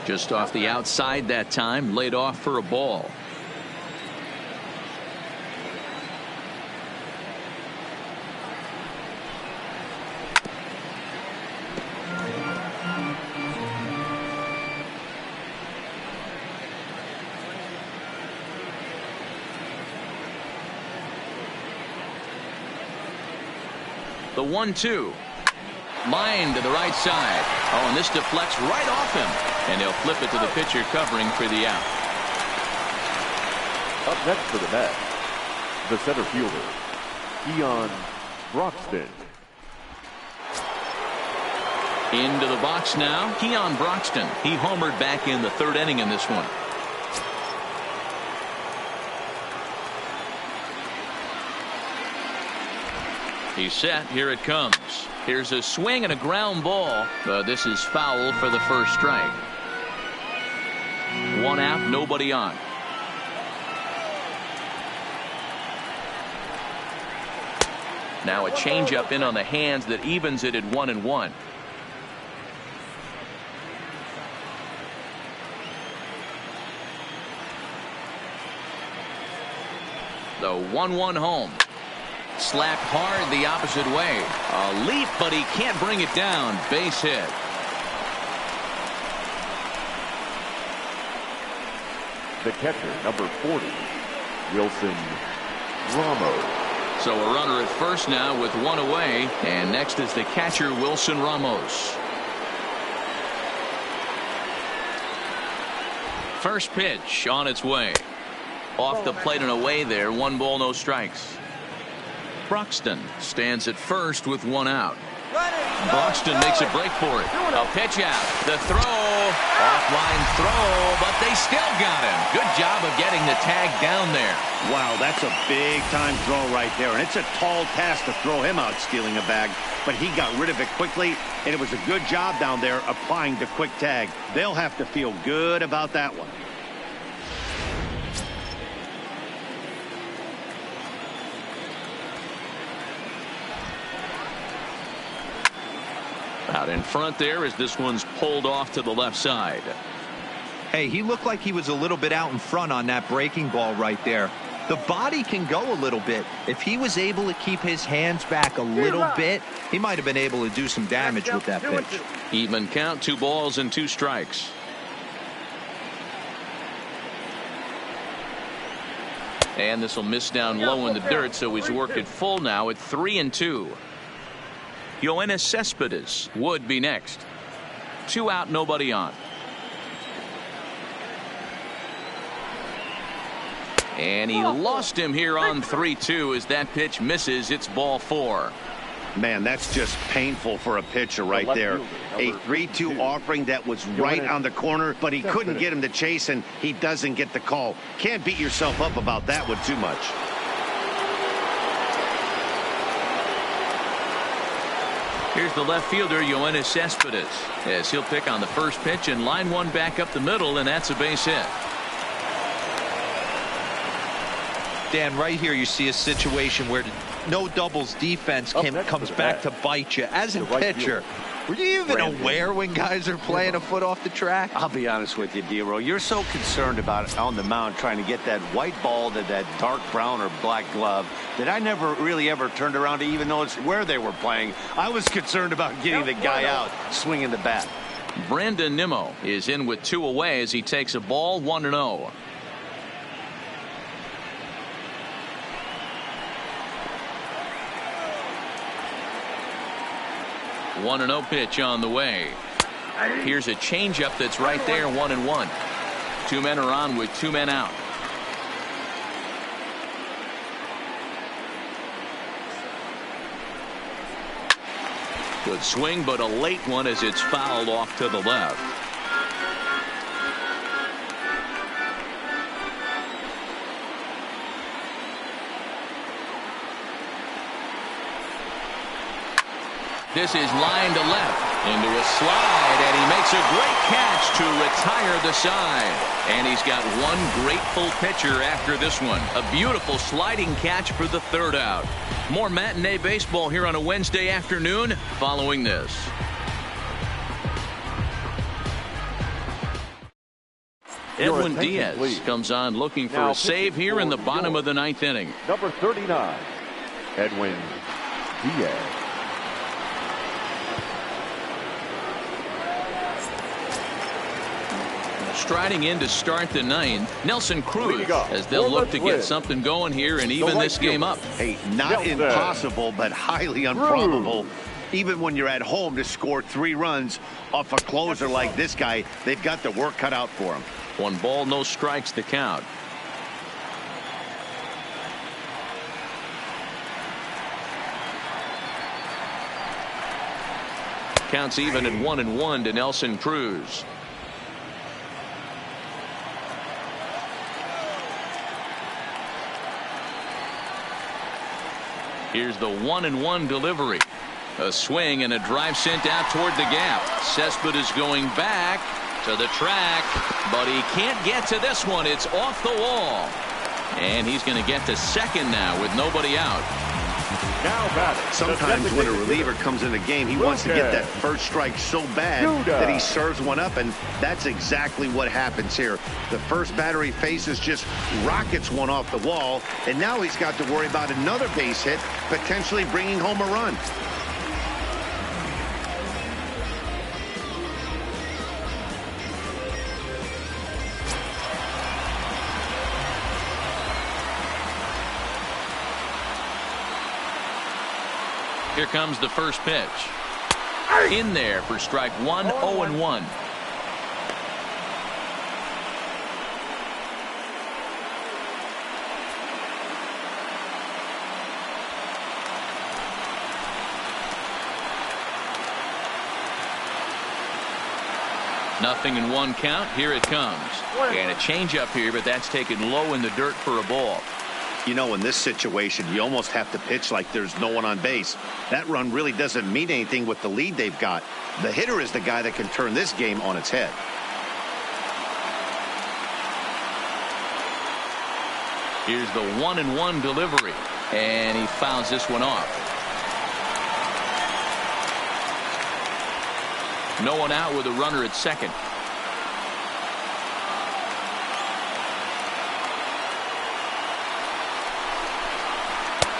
Just off the outside that time, laid off for a ball. The 1-2. Line to the right side. Oh, and this deflects right off him. And they'll flip it to the pitcher covering for the out. Up next for the Mets, the center fielder, Keon Broxton. Into the box now, Keon Broxton. He homered back in the 3rd inning in this one. He's set. Here it comes. Here's a swing and a ground ball. This is foul for the first strike. 1 out, nobody on. Now a changeup in on the hands that evens it at 1-1. The 1-1 home. Slapped hard the opposite way. A leap, but he can't bring it down. Base hit. The catcher, number 40, Wilson Ramos. So a runner at first now with one away. And next is the catcher, Wilson Ramos. First pitch on its way. Off the plate and away there. 1 ball, no strikes. Broxton stands at first with 1 out. Broxton makes a break for it. A pitch out. The throw. Offline throw, but they still got him. Good job of getting the tag down there. Wow, that's a big-time throw right there. And it's a tall task to throw him out stealing a bag. But he got rid of it quickly, and it was a good job down there applying the quick tag. They'll have to feel good about that one. Out in front there as this one's pulled off to the left side. Hey, he looked like he was a little bit out in front on that breaking ball right there. The body can go a little bit. If he was able to keep his hands back a little bit, he might have been able to do some damage with that pitch. Even count, 2 balls and 2 strikes. And this will miss down low in the dirt, so he's worked it full now at 3-2. Yoenis Cespedes would be next. 2 out, nobody on. And he lost him here on 3-2 as that pitch misses. It's ball 4. Man, that's just painful for a pitcher right there. A 3-2 offering that was right on the corner, but he couldn't get him to chase, and he doesn't get the call. Can't beat yourself up about that one too much. Here's the left fielder, Yoenis Cespedes, as he'll pick on the first pitch and line one back up the middle, and that's a base hit. Dan, right here you see a situation where no doubles defense comes back to bite you. As a pitcher, were you even aware when guys are playing a foot off the track? I'll be honest with you, D-Row. You're so concerned about on the mound trying to get that white ball to that dark brown or black glove that I never really ever turned around to even notice where they were playing. I was concerned about getting the guy out swinging the bat. Brandon Nimmo is in with 2 away as he takes a ball, 1-0. One 1-0 pitch on the way. Here's a changeup that's right there, 1-1. 2 men are on with 2 men out. Good swing, but a late one as it's fouled off to the left. This is line to left into a slide, and he makes a great catch to retire the side. And he's got one grateful pitcher after this one. A beautiful sliding catch for the 3rd out. More matinee baseball here on a Wednesday afternoon following this. Edwin Diaz comes on looking for a save here in the bottom of the 9th inning. Number 39, Edwin Diaz. Striding in to start the 9th, Nelson Cruz, as they'll look to get something going here and even this game up. Hey, not impossible, but highly improbable. Even when you're at home to score 3 runs off a closer like this guy, they've got the work cut out for him. 1 ball, no strikes to count. Counts even at 1-1 to Nelson Cruz. Here's the 1-1 delivery. A swing and a drive sent out toward the gap. Cespedes going back to the track, but he can't get to this one. It's off the wall. And he's going to get to second now with nobody out. Now batting. Sometimes when a reliever comes in the game, he wants to get that first strike so bad that he serves one up, and that's exactly what happens here. The first batter he faces just rockets one off the wall, and now he's got to worry about another base hit, potentially bringing home a run. Here comes the first pitch. In there for strike one, 0-1. Nothing in one count. Here it comes. And a changeup here, but that's taken low in the dirt for a ball. You know, in this situation, you almost have to pitch like there's no one on base. That run really doesn't mean anything with the lead they've got. The hitter is the guy that can turn this game on its head. Here's the 1-1 delivery, and he fouls this one off. No one out with a runner at second.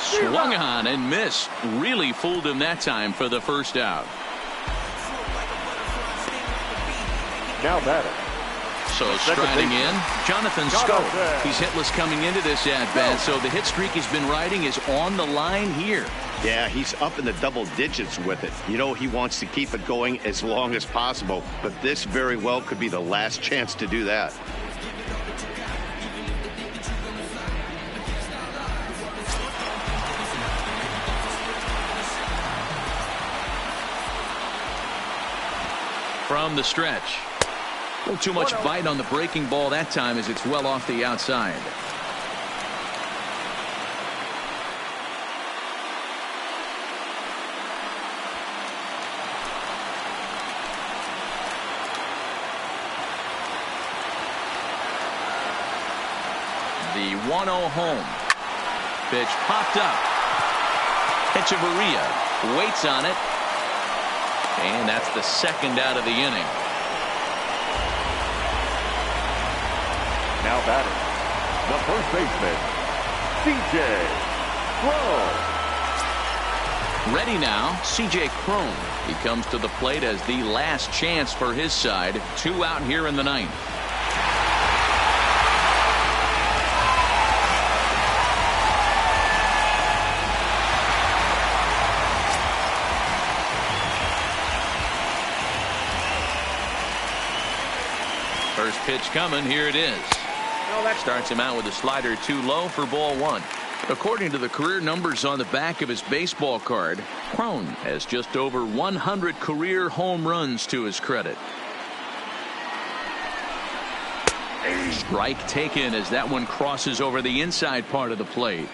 Swung on and missed. Really fooled him that time for the first out. Now batting. So striding in, Jonathan Scope. He's hitless coming into this at-bat, so the hit streak he's been riding is on the line here. Yeah, he's up in the double digits with it. You know, he wants to keep it going as long as possible, but this very well could be the last chance to do that. From the stretch. A little too much bite on the breaking ball that time as it's well off the outside. The 1-0 home. Pitch popped up. Echeverria waits on it. And that's the second out of the inning. Now batting, the first baseman, C.J. Cron. Ready now, C.J. Cron. He comes to the plate as the last chance for his side. 2 out here in the ninth. First pitch coming. Here it is. Starts him out with a slider too low for ball 1. According to the career numbers on the back of his baseball card, Cron has just over 100 career home runs to his credit. Strike taken as that one crosses over the inside part of the plate.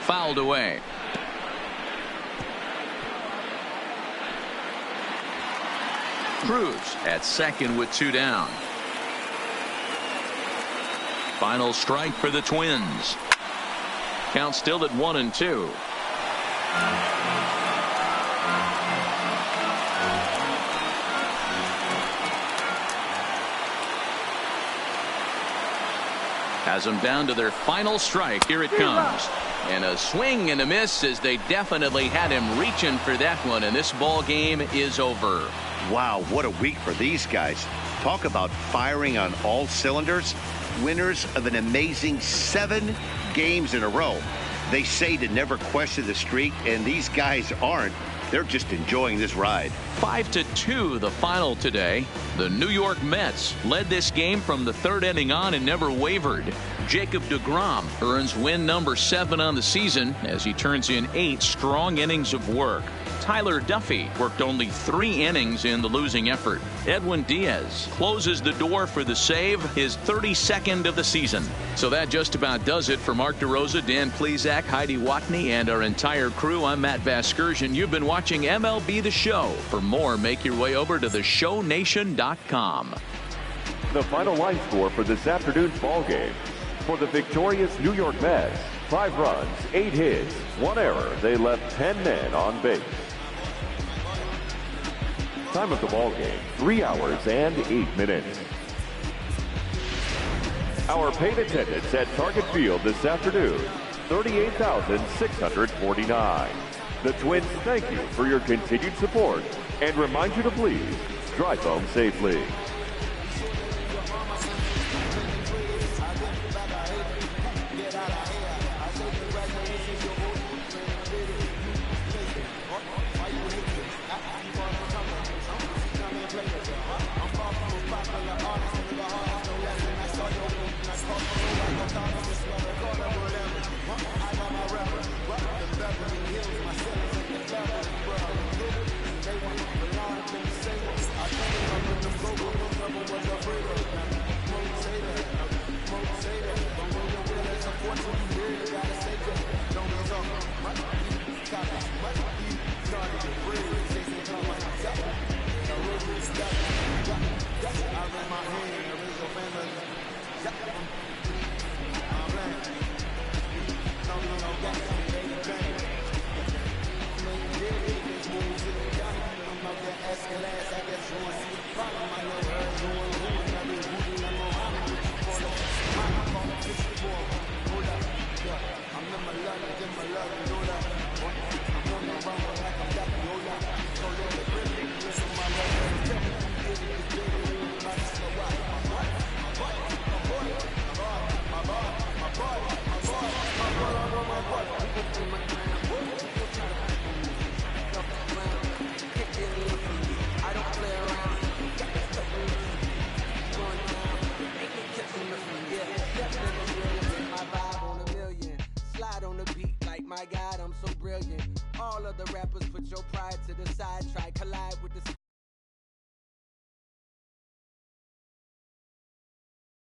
Fouled away. Cruz at second with 2 down. Final strike for the Twins. Count still at 1-2. Has them down to their final strike. Here it comes. And a swing and a miss as they definitely had him reaching for that one, and this ball game is over. Wow, what a week for these guys. Talk about firing on all cylinders. Winners of an amazing 7 games in a row. They say to never question the streak, and these guys aren't. They're just enjoying this ride. 5-2 the final today. The New York Mets led this game from the 3rd inning on and never wavered. Jacob deGrom earns win number 7 on the season as he turns in 8 strong innings of work. Tyler Duffy worked only 3 innings in the losing effort. Edwin Diaz closes the door for the save, his 32nd of the season. So that just about does it for Mark DeRosa, Dan Plesac, Heidi Watney, and our entire crew. I'm Matt Vasgersian. You've been watching MLB The Show. For more, make your way over to theshownation.com. The final line score for this afternoon's ball game. For the victorious New York Mets, 5 runs, 8 hits, 1 error. They left 10 men on base. Time of the ball game, 3 hours and 8 minutes. Our paid attendance at Target Field this afternoon, 38,649. The Twins thank you for your continued support and remind you to please drive home safely. My God, I'm so brilliant. All of the rappers put your pride to the side, try collide with the